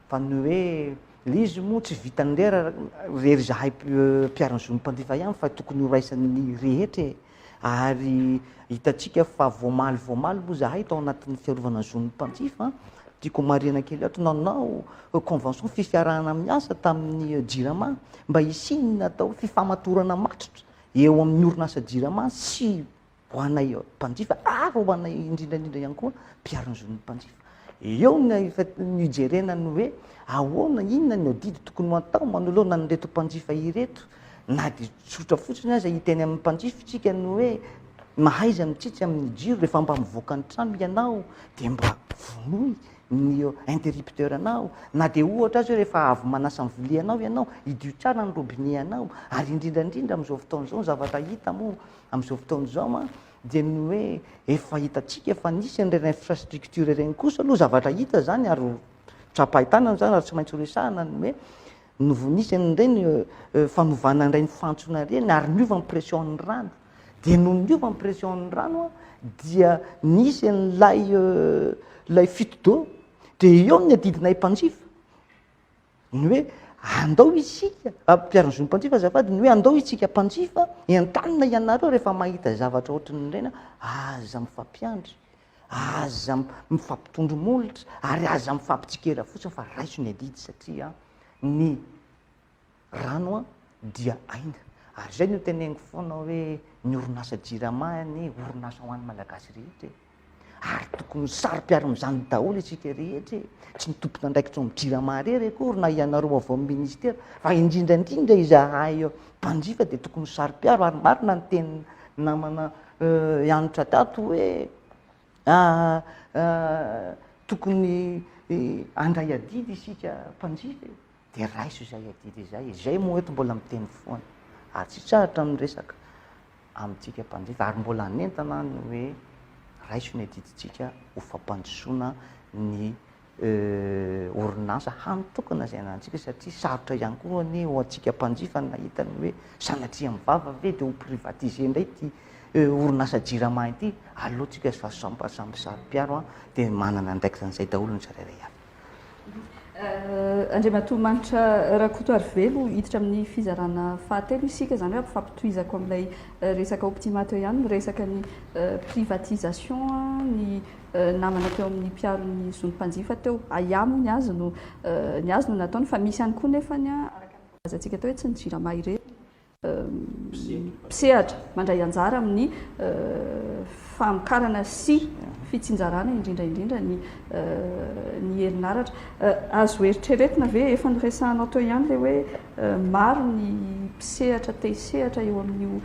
fa ny hoe le izy moa tsy vitany rery izahay mpiara-misoa mpanjifa ihany fa tokony ho raisan'ny rehetra, ary hitatsika fa voamaly moa izahay tao anatin'ny fiarovana zon'ny mpanjifa. Tiako marina kely ato, nanao convention fifiarahana miasa tamin'ny JIRAMA mba hisinina atao fifamatorana matrotra eo amin'ny orinasa JIRAMA sy ho anay mpanjifa ary ho anay indrindrandrindra ihany koa mpiara-zon'ny mpanjifa. Eo ny ijerena ny hoe ahoana, inona ny didy tokony atao manoloana nyreto mpanjifa ireto, na dia tsotra fotsiny aza hiteny amin'ny mpanjifa tsika ny hoe mahaiza mitsitsy amin'ny jiro rehefa mba mivoaka ny trano ianao dia mba vonoy ny interrupteur anao, na dia ohatra azy hoe rehefa avy manasa ny vilia anao ianao idio tsara ny robinet anao. Ary indrindrandrindra amin'izao fotoan'izao zavatra hita moa amin'izao fotoan'izao dia ny hoe efa hitatsika fa nisy an'ireny infrastructure ireny kosa aloha zavatra hita zany, ary trapahitana zany ary tsy maintsy horesahana ny hoe novonisy an'ireny fanovana an'ireny fantsona ireny ary niova ny pression-ny rano, dia noho niova ny pression-ny rano dia nisy an'ilay fito-dô, dia eo ny adidinay mpanjifa ny hoe andao isika mpiara-misoa mpanjifa azafady, ny hoe andao isika mpanjifa entanina ianareo rehefa mahita zavatra ohatran'ireny, aza mifampiandry, aza mifampitondro molotra ary aza mifampitsikera fotsiny fa raiso ny adidy satria ny rano dia aina. Ary zay no teneniko foana hoe ny orinasa JIRAMA ny orinasa ho an'ny malagasy rehetra. ary tokony sary-piaro amin'izany daholo isika rehetra tsy mitompona ndraikitra mijirama rery akory na ianareo avao amin'ny ministera fa indrindraindrindra izahay mpanjifa dia tokony sary-piaro ary marina ny teny namana hianitra tato hoe tokony andray adidy isika mpanjifa dia raiso izay adidy izay moa eto mbola miteny foana ary tsy tsaratra amin'ny resaka amintsika mpanjifa ary mbola nentana ny hoe raiso ny adiditsika ho fampandrosoana ny orinasa hanotokana izay anantsika satria sarotra ihany koa ny ho antsika mpanjifa ny nahitany hoe sanatria mivava ve dia ho privatiser indray ty orinasa jirama ity alohantsika sy fahasamby sary-piaro dia manana andraikitan'izay daholo ny tsirairay avy. Andriamatomanitra Rakoto Arivelo hiditra amin'ny fizarana fahatelo isika zany hoe fampitohizako amin'ilay resaka optima teo ihany no resaka ny privatisation ny namana teo amin'ny mpiaron'ny zonim-panjifa teo ayamo ny azy no nataony fa misy ihany koa nefany araka ny azantsika teo hoe tsy ny jirama ireny mpisehatra mandray anjara amin'ny famokarana sy fitsinjarana indrindraindrindra ny herinaratra azo eritreretina ve efa noresahanao teo ihany le hoe maro ny mpisehatra te hisehatra eo amin'io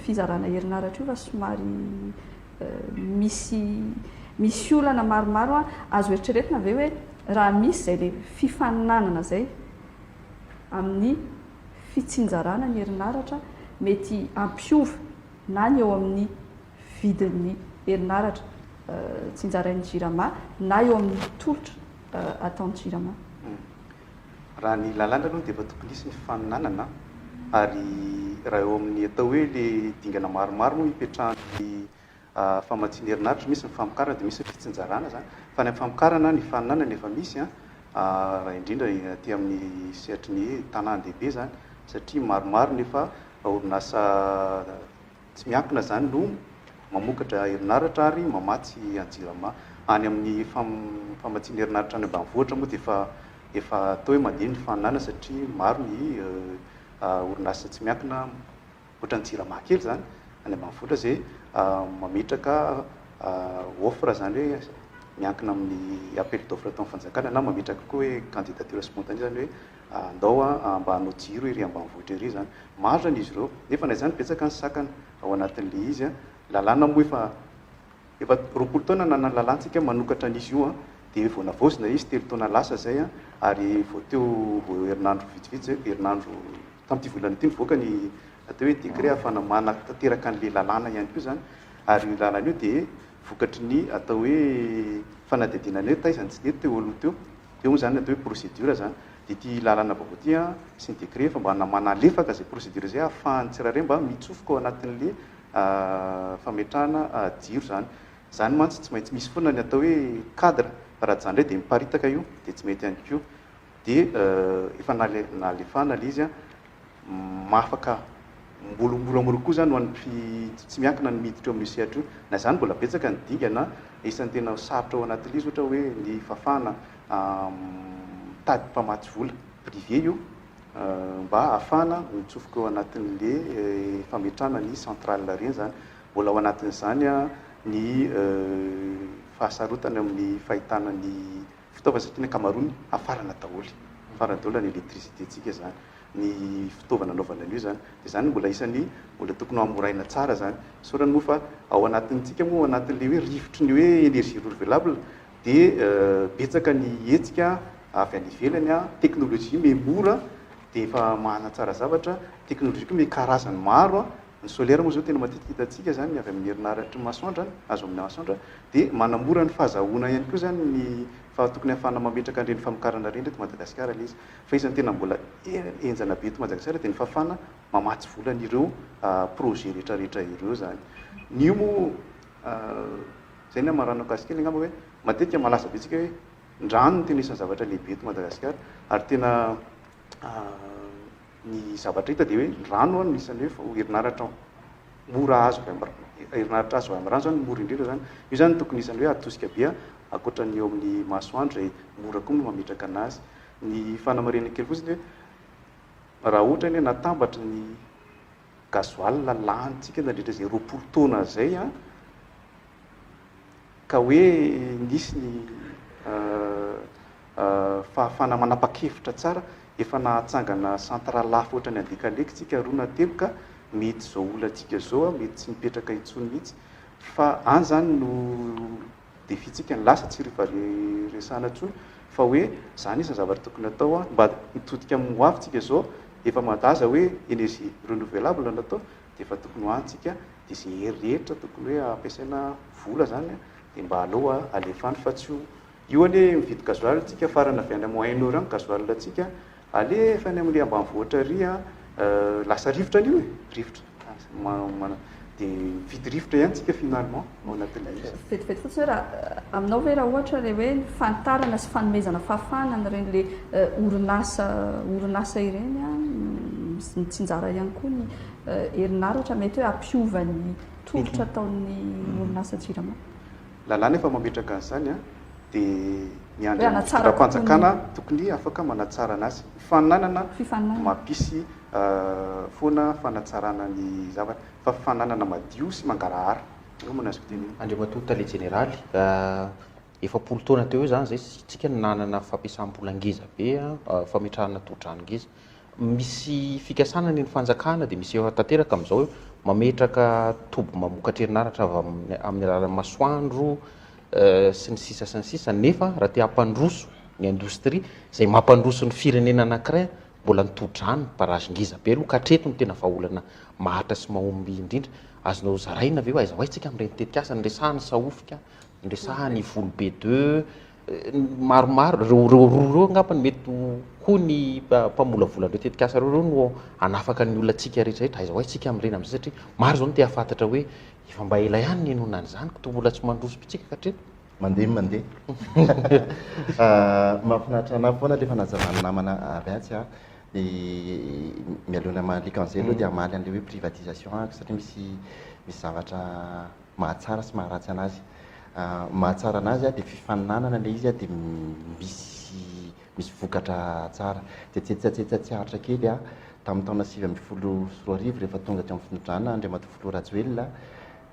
fizarana herinaratra io fa somary misy olana maromaro azo eritreretina ve hoe raha misy zay le fifaninanana zay amin'ny fitsinjarana ny herinaratra mety ampiova na ny eo amin'ny vidin'ny herinaratra tsinjarain'ny jirama na eo amin'ny tolotra ataon'ny jirama. Raha ny lalàna aloha dia efa tokony hisy ny fifaninanana ary raha eo amin'ny atao hoe le dingana maromaro moa hipetrahan'ny famatsiana herinaratra misy ny famokarana dia misy ny fitsinjarana zany fa ny famokarana ny fifaninanana efa misy raha indrindra aty amin'ny sehatry ny tanàn-dehibe zany satria maromaro nefa orinasa tsy miankina zany no mamokatra herinaratra ary mamatsy anjirama any amin'ny famatsiana herinaratra any ambanivohitra moa dia efa atao hoe mandeha ny fifaninana satria maro ny orinasa tsy miankina ohatra ny jirama kely zany any ambanivohitra zay mametraka offre zany hoe miankina amin'ny appel d'offre ataon'ny fanjakana na mametraka koa hoe candidature spontanée zany hoe andao mba hanao jiro ery ambanivohitra ery zany maro zany izy ireo nefa na izany betsaka ny sakana ao anatin'le izy lalàna moa efa roapolo taona nana lalàntsika manokatra an'izy io dia vao navaozina izy 3 taona lasa zay ary vao teo vao herinandro vitsivitsy zay herinandro tamin'ity volana ity nivoaka ny atao hoe décret ahafana manatanteraka an'le lalàna ihany koa zany ary io lalàna io dia vokatry ny atao hoe fanadidinana hoe taizany tsy dia teo aloha teo moa zany atao hoe procédure zany dia ty lalàna vaovao ty sy ny décret fa mba manalefaka zay procédure zay ahafahan'ny tsirairay mba mitsofoka ao anatin'le fametrahana jiro zany mantsy tsy maintsy misy foana ny atao hoe cadre raha zany ndray dia miparitaka io dia tsy mety ihany koa dia efa nalefahana le izy mafaka mbolombolomoro koa zany ho an'ny tsy miankina ny miditra eo amin'ny sehatra io na zany mbola betsaka ny dingana isan'ny tena sarotra ao anatin'le izy ohatra hoe ny fafana tady mpamatsy vola privé io mba ahafahana mitsofoka eo anatin'le fametrahana ny centrale reny zany mbola ao anatin'izany ny fahasarotana amin'ny fahitana ny fitaovana satria ny akamarony afarana daholo ny électricité tsika zany ny fitaovana anaovana an'io zany dia zany mbola isan'ny mbola tokony hamoraina tsara zany sorany moa fa ao anatin'ntsika moa ao anatin'le hoe rivotry ny hoe énergie renouvelable dia betsaka ny hetsika avy any ivelany teknôlôjia memora dia efa mahana tsara zavatra teknôlôjia koa me karazany maro ny solaire moa zao tena matetika hitantsika zany avy amin'ny herinaratra masoandra azo amin'ny masoandra dia manamora ny fahazahoana ihany koa zany ny fa tokony hafana mametraka an'ireny famokarana reny eto Madagasikara le izy fa izany tena mbola enjana be eto Madagasikara dia ny fafana mamatsy volan'ireo projet rehetrarehetra ireo zany nio moa zay ny marano akasikely angamba hoe matetika malaza be tsika hoe ndrano ny tena isan'ny zavatra lehibe eto Madagasikara ary tena ny zavatra hita dia hoe rano no isan'ny hoe herinaratra mora azo herinaratra azo amin'ny rano zany mora indrindra zany io zany tokony isan'ny hoe atosika be akoatra ny eo amin'ny masoandro zay mora koa no mametraka anazy ny fanamarena kely fotsiny hoe raha ohatra ny natambatra ny gasoil lalantsika nandritra zay 20 taona zay ka hoe nisy ny fahafana manapa-kevitra tsara efa nahatsangana central lafo ohatra ny andekalekytsika roa na telo ka mety zao olantsika zao mety tsy mipetraka intsony mihitsy fa any zany no defitsika ny lasa tsy resana ntsony fa hoe zany isany zavatra tokony atao mba mitodika amin'ny hoavitsika zao efa madaza hoe énergie renouvelable natao dia efa tokony hoantsika dia zay hery rehetra tokony hoe ampiasaina vola zany dia mba aleo alefany fa tsy io ane mividy gasoil tsika farana avy any amin'ny 1 euro any gasoil tsika alefa any amin'le ambanivohitra ry lasa rivotra an'io rivotra dia mividy rivotra ihany tsika finalement ao anatin'le izy vetivety fotsiny hoe raha aminao ve raha ohatra le hoe fantarana sy fanomezana fahafahana nyren'le orinasa ireny ny tsinjara ihany koa ny herinaratra mety hoe ampiova ny tolotra ataon'ny orinasa jirama lalàna efa mametraka an'izany dia miandra-panjakana tokony afaka manatsara anazy fifananana mampisy foana fanatsarana ny zavatra fa fifananana madio sy mangarahara manazy fiteny Andriamatoa le generaly efapolo taona teo eo zany zay tsika nanana fampiasam-bola ngeza be fametrahana todrano ngeza misy fikasana ny fanjakana dia misy efa tanteraka amin'izao mametraka tobo mamokatra herinaratra amin'ny alalan'ny masoandro sy ny sisa nefa raha tia hampandroso ny indostria zay mampandroso ny firenena anankiray mbola nitodrano barage ngeza be aloha ka hatreto ny tena vahaolana mahatra sy mahomby indrindra azonao zaraina ve aiza hoaitsika amin'ireny tetikasa nresahany saofika nresahany volo B2 maromaro reo angapany mety koa ny mpamolavolan'ireo tetikasa reo no anafaka ny olonantsika rehetrarehetra aiza hoaitsika amin'ireny amin'izay satria maro zao no tia fantatra hoe efa mba ela ihany ny enonany zany ko tombola tsy mandroso pitsika ka hatreto mandeha mahafinaritra anahy foana le fanazavana namana avyatsy mialona malika an'izay aloha dia amaly an'le hoe privatisation satria misy zavatra mahatsara sy maharatsy anazy mahatsara anazy dia fifaninanana le izy dia misy vokatra tsara tetsetsetsetsa tsy haritra kely tamin'ny taona 2014 rehefa tonga teo amin'ny finodrana Andriamatoa Filoha Rajoelina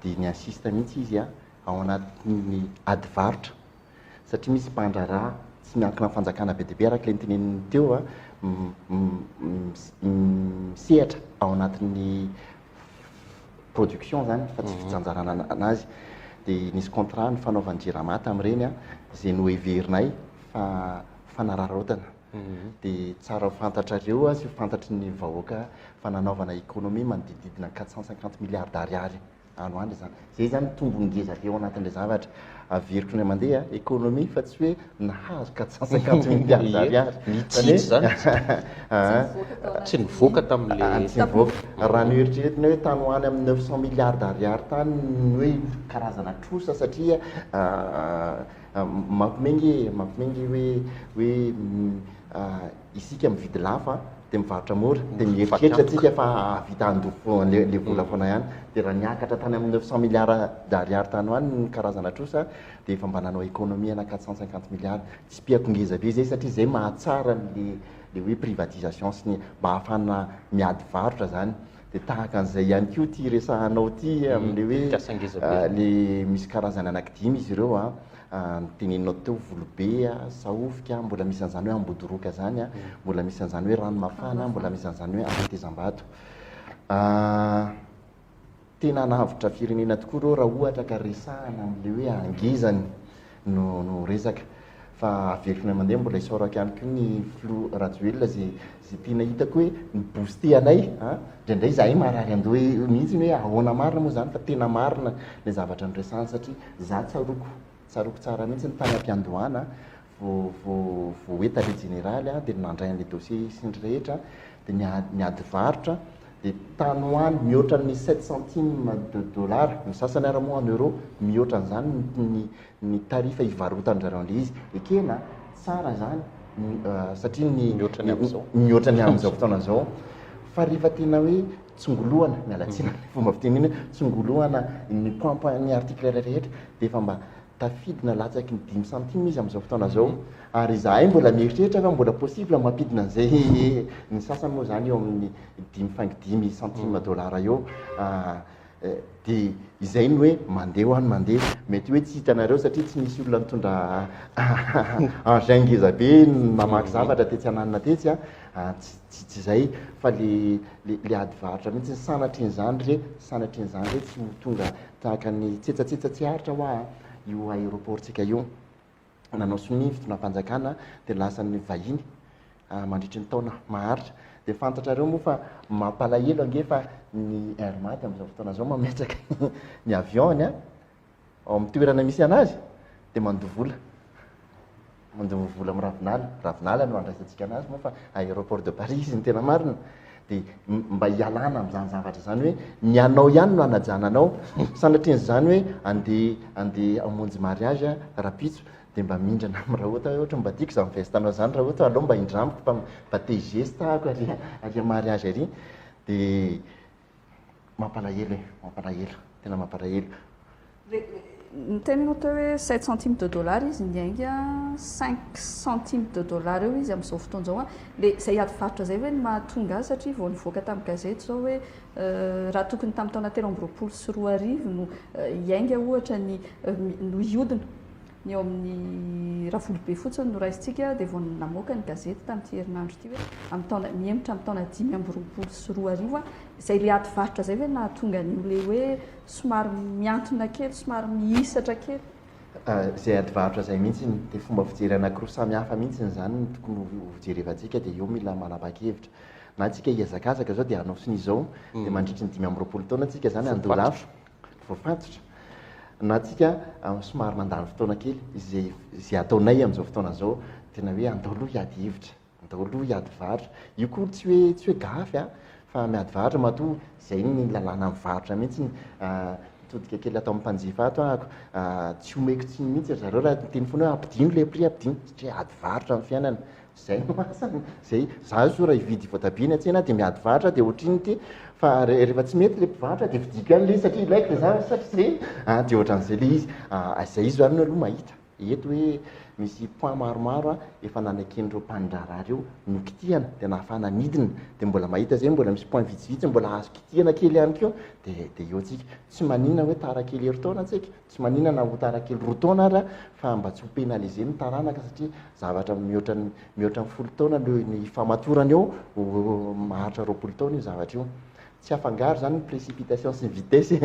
dia ny insiste mihitsy izy ao anatin'ny adivarotra satria misy mpandraraha tsy miankina amin'ny fanjakana be dia be araka le nyteneniny teo misehatra ao anatin'ny production zany fa tsy fijanjarana anazy dia nisy contrat ny fanaovan'ny jiramata amin'ireny izay no heverinay fa fanararaotana dia tsara fantatrareo sy fantatry ny vahoaka fananaovana ekonomia manodididina 450 milliards d'ariary androandry zany zay zany tombony ngeza be ao anatin'ilay zavatra averiko ny mandeha ekonomia fa tsy hoe nahazo 450 milliards d'ariary nitsitsy zany tsy nivoaka tamin'le tsy nivoaka raha ny eritreretina hoe tany hoany amin'ny 900 milliards d'ariary tany hoe karazana trosa satria mampimengy hoe isika mividy lafa dia mivarotra mora dia mieritreritra tsika fa vita andofo le vola foana ihany dia raha niakatra tany amin'ny 900 milliards d'ariary tany hoany ny karazana trosa dia efa mba nanao ekonomia na 450 milliards tsy piako ngeza be zay satria zay mahatsara le hoe privatisation sy ny mba hahafana miady varotra zany dia tahaka an'izay ihany koa ty resahanao ty amin'le hoe le misy karazana anankidimy izy ireo teneninao teo volobe saofika mbola misy an'izany hoe ambodoroka zany mbola misy an'izany hoe rano mafana mbola misy an'izany hoe afatezam-bato tena nahavotra firenena tokoa reo raha ohatra ka resahana amin'le hoe angezany no resaka fa averiko ny mandeha mbola isaorako ihany koa ny Filoha Rajoelina zay tena hitako hoe nibooste anay indraindray zahay marary andoha mihitsy hoe ahoana marina moa zany fa tena marina le zavatra nyresahany satria za tsaroko tsara mihitsy ny tany am-piandohana vo eta le generaly dia nandray an'le dossier sy ny rehetra dia niady varotra dia tany hoany mihoatra ny 7 centimes de dollar ny sasany ara moa en euro mihoatra n'izany ny tarifa hivarotan-jareo an'le izy ekena tsara zany satria mihoatra ny amin'izao fotoana zao fa rehefa tena hoe tsongolohana mialatsina fomba fitenena tsongolohana ny point article rehetra dia efa mba tafidina latsaky ny 10 centimes izy amin'izao fotoana zao ary zahay mbola mieritreritra fa mbola possible mampidina an'izay ny sasany moa zany eo amin'ny 5 centimes dollar eo dia izay ny hoe mandeha ho any mandeha mety hoe tsy hitanareo satria tsy misy olona mitondra engin ngeza be mamaky zavatra tetsy ananina tetsy tsy izay fa le ady varotra mihitsy sanatr'in'izany re tsy ho tonga tahaka ny tsetsatsetsy haritra hoa io aéroportsika io nanao sonia fitondram-panjakana dia lasan'ny vahiny mandritry ny taona maharitra dia fantatrareo moa fa mampalahelo angefa ny airmaty amin'izao fotoana zao mametraka ny avion ao amin'ny toerana misy anazy dia mandovola ravinala no andraisantsika anazy moa fa aéroport de Paris izy ny tena marina dia mba hialana amin'izany zavatra zany hoe ny anao ihany no anajananao sanatrin'izany hoe andeha amonjy mariage rapitso dia mba mindrana raha ohatra mba tiako za mivestanao zany raha ohatra aloha mba indramiko mba te gestako ary mariage ary dia mampalahelo tena mampalahelo. Ny tenenao teo hoe 7 centimes de dollar izy ny ainga 5 centimes de dollar eo izy amin'izao fotoana izao le zay ady varotra zay hoe ny mahatonga azy satria vao nivoaka tamin'ny gazety zao hoe raha tokony tamin'ny taona 2024 no iainga ohatra no iodina ny eo amin'ny ravolobe fotsiny no raisintsika dia vao namoaka ny gazety tamin'ity herinandro ity hoe amin'ny taona miemitra amin'ny taona 2024 izay le ady varotra zay hoe nahatonga an'io le hoe somary miantona kely somary mihisatra kely zay ady varotra zay mihitsy dia fomba fijery anankiroa samihafa mihitsy zany tokony hojerevantsika dia eo mila manapa-kevitra na tsika hiazakazaka zao dia hanao siny izao dia mandritry ny 5 taona tsika zany andolafo voafantotra na tsika somary mandany fotoana kely zay ataonay amin'izao fotoana zao tena hoe andao aloha hiady hevitra andao aloha hiady varotra io koa tsy hoe gafy fa miady varotra matoa zay ny lalàna mivarotra mihitsy todika kely atao amin'ny mpanjifa ato tsy omeko tsiny mihitsy zareo raha teny foana hoe ampidino le prix ampidino satria ady varotra amin'ny fiainana zay no masany zay za so raha hividy voatabia ny an-tsena dia miady varotra dia ohatriny ty fa rehefa tsy mety le mpivarotra dia fidika an'le satria ilaiko le zavatra satria zay dia ohatran'izay le izy zay izy zany aloha mahita eto hoe misy point maromaro efa nanaken'ireo mpandrarah reo nokitihana dia nahafahana midina dia mbola mahita zay mbola misy point vitsivitsy mbola azo kitihana kely ihany keo dia eo tsika tsy manina hoe tara kely eritaona tsika tsy manina na ho tara kely rotaona ara fa mba tsy ho penalize ny taranaka satria zavatra mihoatra ny 10 taona ny famatorana eo maharitra 20 taona io zavatra io tsy afangaro zany ny précipitation sy ny vitesse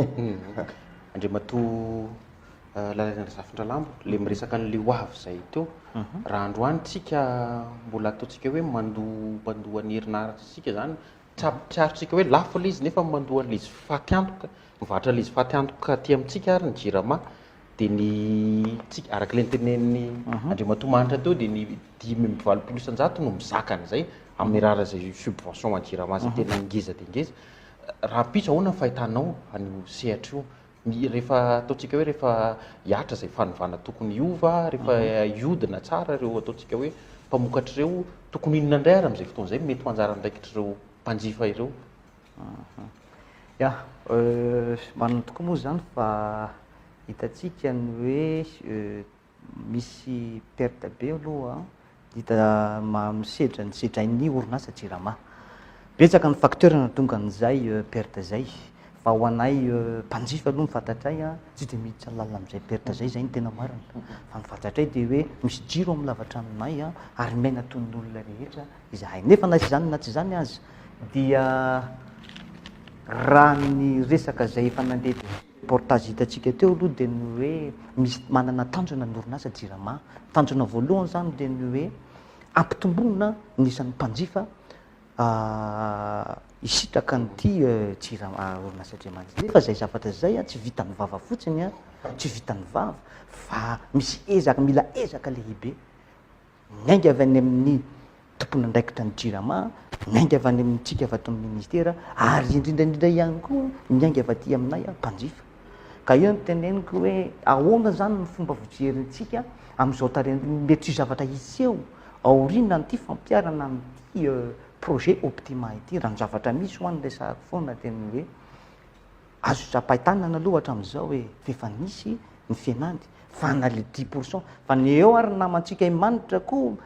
andriamatoa lalana zafindra lambo le miresaka n'le hoavy zay teo raha androany tsika mbola ataontsika hoe mandoha ny herinaritsika zany tsarotsika hoe lafo le izy nefa mandoha le izy faty-antoka mivarotra le izy faty-antoka aty amintsika ary ny jirama dia ny tsika araka le nytenen'ny andriamatoa manitra teo dia ny 5,700 no mizakan'izay amin'ny rara zay subvention an-jirama zay tena ngeza dia ngeza raha pitso ahoana ny fahitanao an'io sehatra io rehefa ataontsika hoe rehefa hiatra zay fanovana tokony hiova rehefa iodina tsara reo ataontsika hoe mpamokatra ireo tokony inona indray ary amin'izay fotoana zay mety ho anjara andraikitr'ireo mpanjifa ireo manana tokoa moa zany fa hitatsika ny hoe misy perte be aloha hita misedra ny sedrain'ny orinasa jirama betsaka ny facteur natonga an'izay perte zay fa ho anay mpanjifa aloha mifantatray tsy dia miditra lalina amin'izay perte zay zay ny tena marina fa mifantatray dia hoe misy jiro amin'ny lavatra aminay ary maina tonon'olona rehetra izahay nefa na tsy zany na tsy zany azy dia raha ny resaka zay efa nandeha portage hitantsika teo aloha dia ny hoe misy manana tanjona ny orinasa jirama tanjona voalohany zany dia ny hoe ampitombonina nisan'ny mpanjifa isitraka nyity jirama orinasa jirama nefa zay zavatra zay tsy vitan'ny vava fotsiny tsy vitan'ny vava fa misy ezaka mila ezaka lehibe miainga avy any amin'ny tompona andraikitra ny jirama miainga avy any amintsika avy ato amin'ny ministera ary indrindraindrindra ihany koa miainga avy aty aminay mpanjifa ka io ny teneniko hoe ahoana zany ny fomba fijerintsika amin'izao tareny mety tsy zavatra iseho aoriana n'ity fampiarana amin'ity projet Optima ity raha ny zavatra misy ho any resahako foana teny hoe azo trapahitanana aloha hatramin'izao hoe fefa nisy ny fianany fa na le 10% fa ny eo ary namantsika manitra koa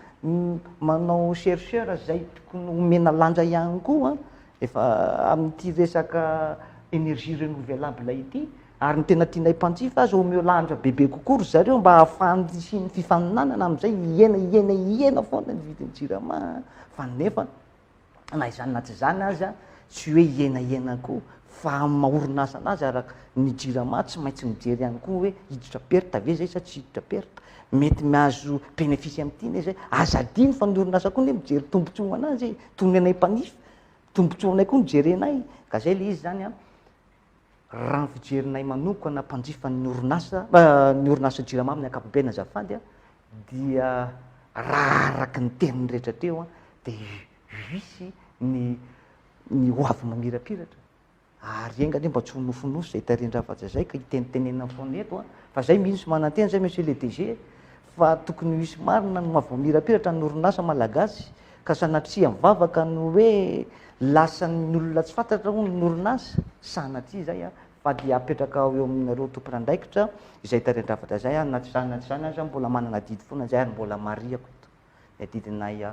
manao chercheur zay tokony omena lanja ihany koa efa amin'ity resaka énergie renouvelable ity ary ny tena tianay mpanjifa azy omeo lanitra bebe kokory zareo mba hahafany sy ny fifaninanana amin'izay iena foana ny vidiny jirama fa nefa na izany na tsy zany azy a tsy hoe iena koa fa maorinasa anazy araka ny jirama tsy maintsy mijery ihany koa hoe hiditra perta ve zay sa tsy hiditra perta mety miazo bénéfice am'ity ne zay azadiny fa ny orinasa koa ne mijery tombontsoa anazy tony anay mpanifa tombontsoa anay koa nijerenay ka zay le izy zany a raha ny fijerinay manokana mpanjifa ny orinasa jirama amin'ny akapobe na zafady a dia raha araky ny teniny rehetra teo a de visy ny hoavy mamirapiratra ary engany mba tsy ho nofonosy zay tarindravatra zay ka itenitenena foana eto a fa zay mihitsy manantena zay monsieur le DG fa tokony hisy marina no hoavy mamirapiratra ny orinasa malagasy ka sanatria mivavaka no hoe lasan'ny olona tsy fantatra ho ny orinasa sanatria zay a fa dia apetraka eo aminareo tompon'andraikitra izay tarindravatra zay a na tsy zany azy mbola manana didy foana zay ary mbola mariako eto ny didinay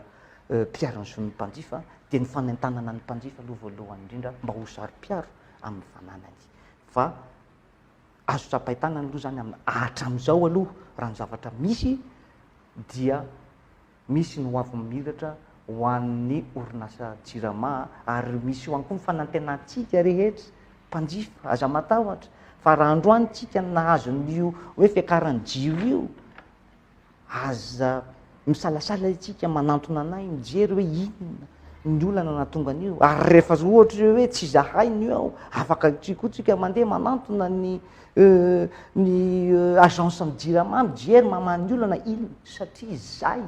mpiaro ny zon'ny mpanjifa dia ny fanentanana ny mpanjifa aloha voalohany indrindra mba ho sary-piaro amin'ny fananany fa azo tsapahitanana aloha zany amin'ny hatram'izao aloha raha ny zavatra misy dia misy ny hoavy miratra ho an'ny orinasa jirama ary misy ho any koa ny fanantenantsika rehetra mpanjifa aza matahotra fa raha androany tsika nahazon'io hoe fiakaran'ny jiro io aza misalasala itsika manantona anay mijery hoe inona ny olana natongan'io ary rehefa ohatra hoe tsy zahainy io afaka trikoa tsika mandeha manantona ny agence ny jirama mijery mamany olana inona satria zay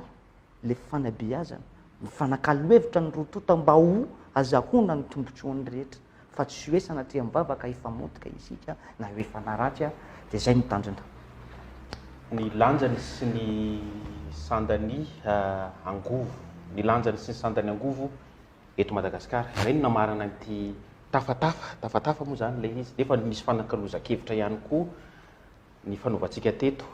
le fanabeazana mifanakalo-hevitra ny rotota mba ho azahona ny tombotsoany rehetra fa tsy hoe sanatria mivavaka hifamotika isika na hoe fanaratsy a dia zay mitandrina ny lanjany sy ny sandany angovo ny lanjany sy ny sandany angovo eto Madagasikara reny namarana nyty tafatafa moa zany le izy nefa misy fanakalozakevitra ihany koa ny fanaovantsika teto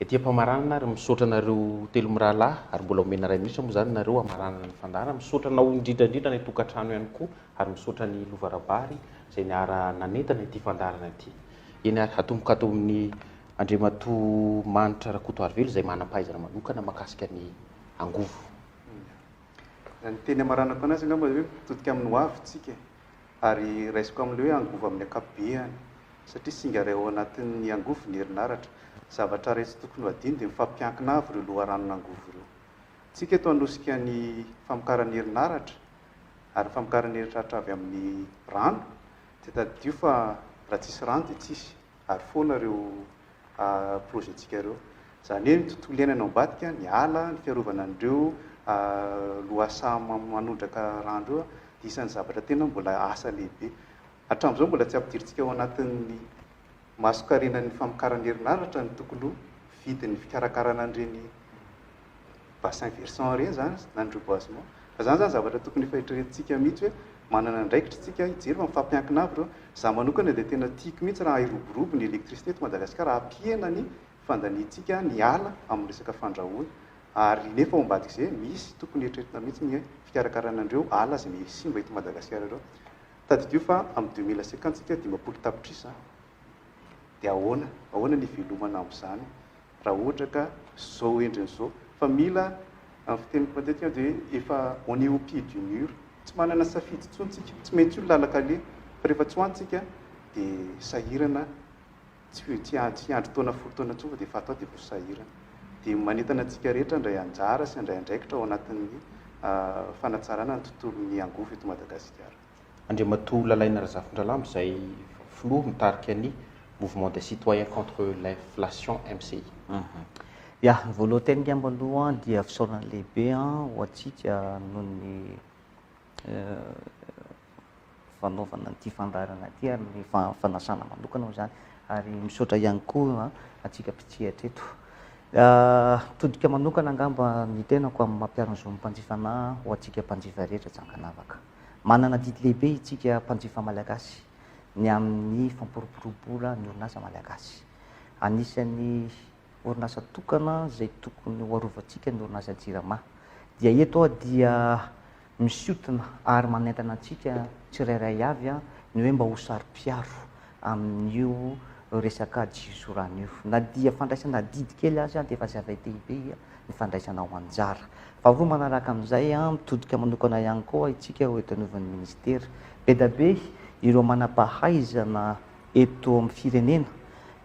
etỳ ampamaranana ary misaotra nareo telo mirahalahy ary mbola omena ray minitra moa zany nareo amaranana ny fandara misaotranao indrindrandrindra ny tokantrano ihany koa ary misaotra ny lovarabary zay niara nanentana ity fandarana ity eny ary hatomboka ato amin'ny Andriamatoa Manitra Rakoto Arivelo zay manam-pahaizana manokana makasika ny angovo. Ny teny amaranako anazy angamba hoe mitodika amin'ny hoavitsika ary raisiko amin'le hoe angovo amin'ny akapobeany satria singa ray ao anatin'ny angovo ny herinaratra zavatra raisy tokony hadiny dia mifampiankina avy ireo loharanona angovo ireo. Tsika eto anosika ny famokarany herinaratra ary famokarany herinaratra avy amin'ny rano dia taddio fa raha tsisy rano dia tsisy ary foana ireo projettsika ireo zany hoe ny tontolo iainana ambadika ny ala ny fiarovana an'ireo lohasaha manondraka rano ireo dia isan'ny zavatra tena mbola asa lehibe hatramin'izao mbola tsy ampidiritsika ao anatin'ny masokarenany famokarany herinaratra ny tokony vidin'ny fikarakarana an'ireny bassin versant ireny zany na ny reboisement fa zany zany zavatra tokony fahitrerentsika mihitsy hoe manana andraikitra tsika hijery fa mifampiankina avy ireo za manokana dia tena tiako mihitsy raha iroborobo ny électricité to Madagasikara ampiena ny fandaniantsika ny ala amin'ny resaka fandrahoana ary nefa ao ambadika izay misy tokony eritreretina mihitsy ny fikarakarana an'ireo ala zay misimba eto Madagasikara ireo tadidio fa amin'ny 2050 tsika 50 tapitrisa dia ahoana ny velomana amin'izany raha ohatra ka zao endrin'izao fa mila amin'ny fiteniko matetika dia efa on est au pied du mur tsy manana safidy tsontsika tsy maintsy io lalaka le fa rehefa tsy hoantsika dia sahirana tsy andro taona folo taona tsofa dia efa atao dia vosahirana dia manentana antsika rehetra indray anjara sy indray andraikitra ao anatin'ny fanatsarana ny tontolon'ny angovo eto Madagasikara. Andriamatoa Lalaina Razafindralamba izay filoha mitarika ny mouvement des citoyens contre l'inflation MCI. Ya, ny voalohany teny ngamba aloha dia fisaorana lehibe ho antsika noho ny fanaovana nyity fandarana ty ary ny fanasana manokana moa zany ary misaotra ihany koa atsika mpitsihatra eto. Todika manokana angamba ny tenako amin'ny mampiaro ny zon'ny mpanjifana ho antsika mpanjifa rehetra tsanganavaka. Manana didy lehibe itsika mpanjifa malagasy ny amin'ny famporoporobola ny orinasa malagasy. Anisan'ny orinasa tokana zay tokony ho arovantsika ny orinasa jirama. Dia eto dia misiotona ary manentana antsika tsirairay avy ny hoe mba ho sary-piaro amin'io resaka jisorana io, na dia fandraisana didy kely azy dia efa zava-dehibe ny fandraisana ho anjara. Faharoa manaraka amin'izay mitodika manokana ihany koa itsika ho etanovan'ny ministera be da be ireo manam-pahaizana eto amin'ny firenena,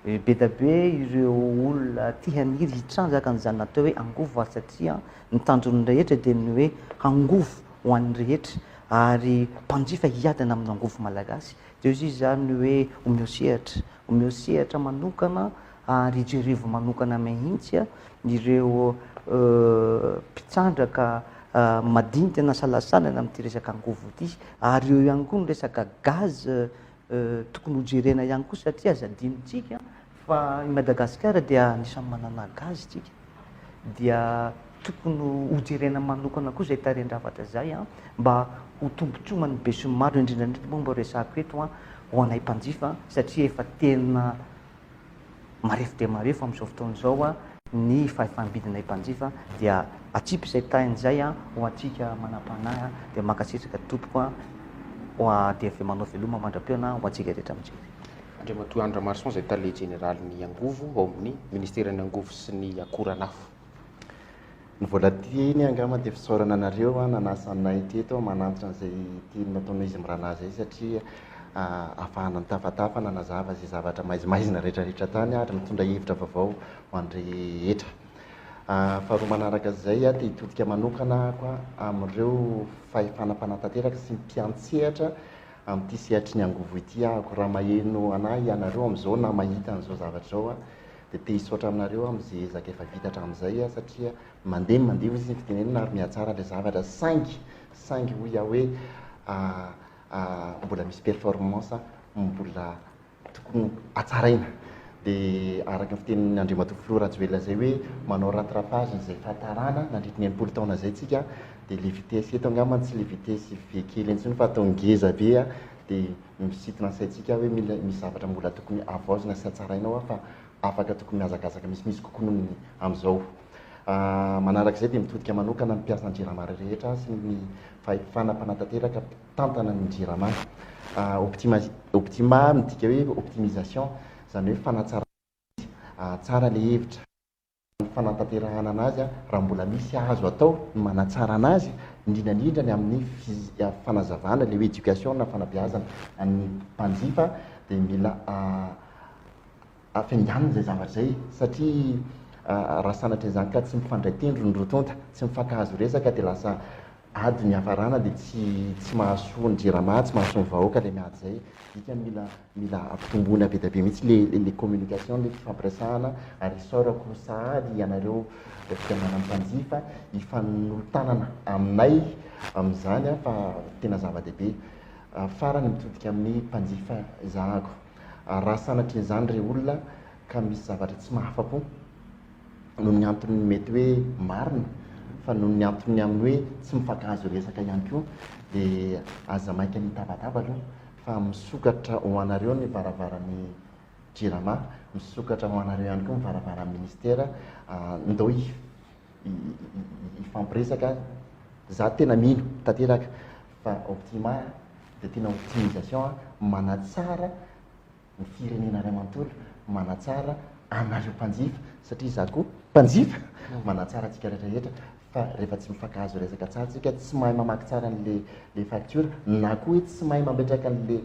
be da be ireo olona tia haniry hitranjaka n'izany natao hoe angovo ary satria ny tanjon'ny rehetra dia ny hoe angovo ho an'ny rehetra ary mpanjifa hiadana amin'ny angovo malagasy dia izy zany hoe omeo sehatra manokana ary ijerevo manokana mihitsy ireo mpitsandraka madinika na salasanana amin'ity resaka angovo ity, ary eo ihany koa ny resaka gaz tokony hojerena ihany koa satria azadinitsika fa i Madagasikara dia anisan'ny manana gaz tsika, dia tokony hojerena manokana koa zay tarendravatra zay mba ho tombotsomany be sy maro indrindrandrindra moa mba resako eto ho anay mpanjifa satria efa tena marefo dia marefo amin'izao fotoan'izao ny fahefambidinay mpanjifa dia atsipy izay tain'izay ho antsika manam-panahy dia makasitraka tompoko dia efa manao veloma mandram-peona ho antsika rehetra mijery. Andriamatoa Andra Marson zay tale generalin'ny angovo ao amin'ny ministeran'ny angovo sy ny akoranafo. Ny vola tiany angamba dia fisaorana anareo nanasanay teto manantitra an'izay tiany nataonao izy mirana zay satria ahafahana nitafatafana nazava zay zavatra maizimaizina rehetrarehetra tany ary mitondra hevitra vaovao ho andrehetra. Faharoa manaraka zay dia hitodika manokana koa amin'ireo fahefana mpanantanteraka sy mpiantsehatra amin'ity sehatry ny angovo ity ako raha maheno anahy ianareo amin'izao na mahita an'izao zavatra zao dia te hisaotra aminareo amin'izay ezaka efa vita hatramin'izay satria mandeha izy ny fitenenana ary mihatsara ilay zavatra saingy hoy hoe mbola misy performance mbola tokony hatsaraina dia araka ny fitenin'ny Andriamatoa Filoha Rajoelina zay hoe manao rattrapage n'izay fahatarana nandritra ny enimpolo taona zay tsika dia le vitesy eto angamba tsy le vitesy ve kely intsony fa atao ngeza be dia misintona ansaintsika hoe misy zavatra mbola tokony avaozina sy hatsarainao fa afaka tokony mihazakazaka misimisy kokoa amin'izao. Manarak'izay dia mitodika manokana ny mpiasa ny-jirama rehetra sy ny fahefana mpanantanteraka tantana ny jirama. Optima midika hoe optimisation zany hoe fanatsara tsara le hevitra ny fanantanterahana anazy raha mbola misy azo atao manatsara anazy indrindrandrindra ny amin'ny fanazavana le hoe éducation na fanabeazana ny mpanjifa dia mila afainganina zay zavatra zay satria raha sanatra izany ka tsy mifandray tendro ny rotonta tsy mifankahazo resaka dia lasa ady ny hafarana dia tsy mahasoa ny jirama tsy mahasoa ny vahoaka ilay miady zay dika mila ampitomboana be da be mihitsy le communication le fifampiresahana ary isaorako sahady ianareo fikamana mpanjifa hifanolotanana aminay amin'izany fa tena zava-dehibe farany mitodika amin'ny mpanjifa izahako. Raha sanatra izany re olona ka misy zavatra tsy mahafa-po noho ny antony mety hoe marina fa noho ny antony amin'ny hoe tsy mifankahazo resaka ihany koa dia aza mainka ny tabataba aloha fa misokatra ho anareo ny varavaran'ny jirama, misokatra ho anareo ihany koa ny varavaran'ny ministera ndao ifampiresaka za tena mino tanteraka fa optima dia tena optimisation manatsara ny firenena ray amanontolo, manatsara anareo mpanjifa satria za koa mpanjifa manatsara antsika rehetrarehetra fa rehefa tsy mifankahazo resaka tsara tsika tsy mahay mamaky tsara le facture na koa hoe tsy mahay mametraka an'le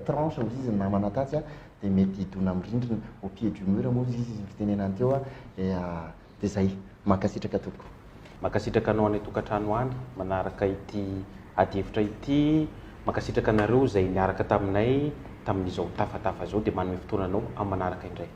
tranche ozy izy namana tatsy dia mety hidona amin'ny rindrina au pied du mur moa izy fitenenany teo dia zay mankasitraka tompoko. Mankasitraka anao any tokantrano any manaraka ity ady hevitra ity, mankasitraka anareo zay niaraka taminay tamin'izao tafatafa zao dia manome fotoana anao amin'ny manaraka indray.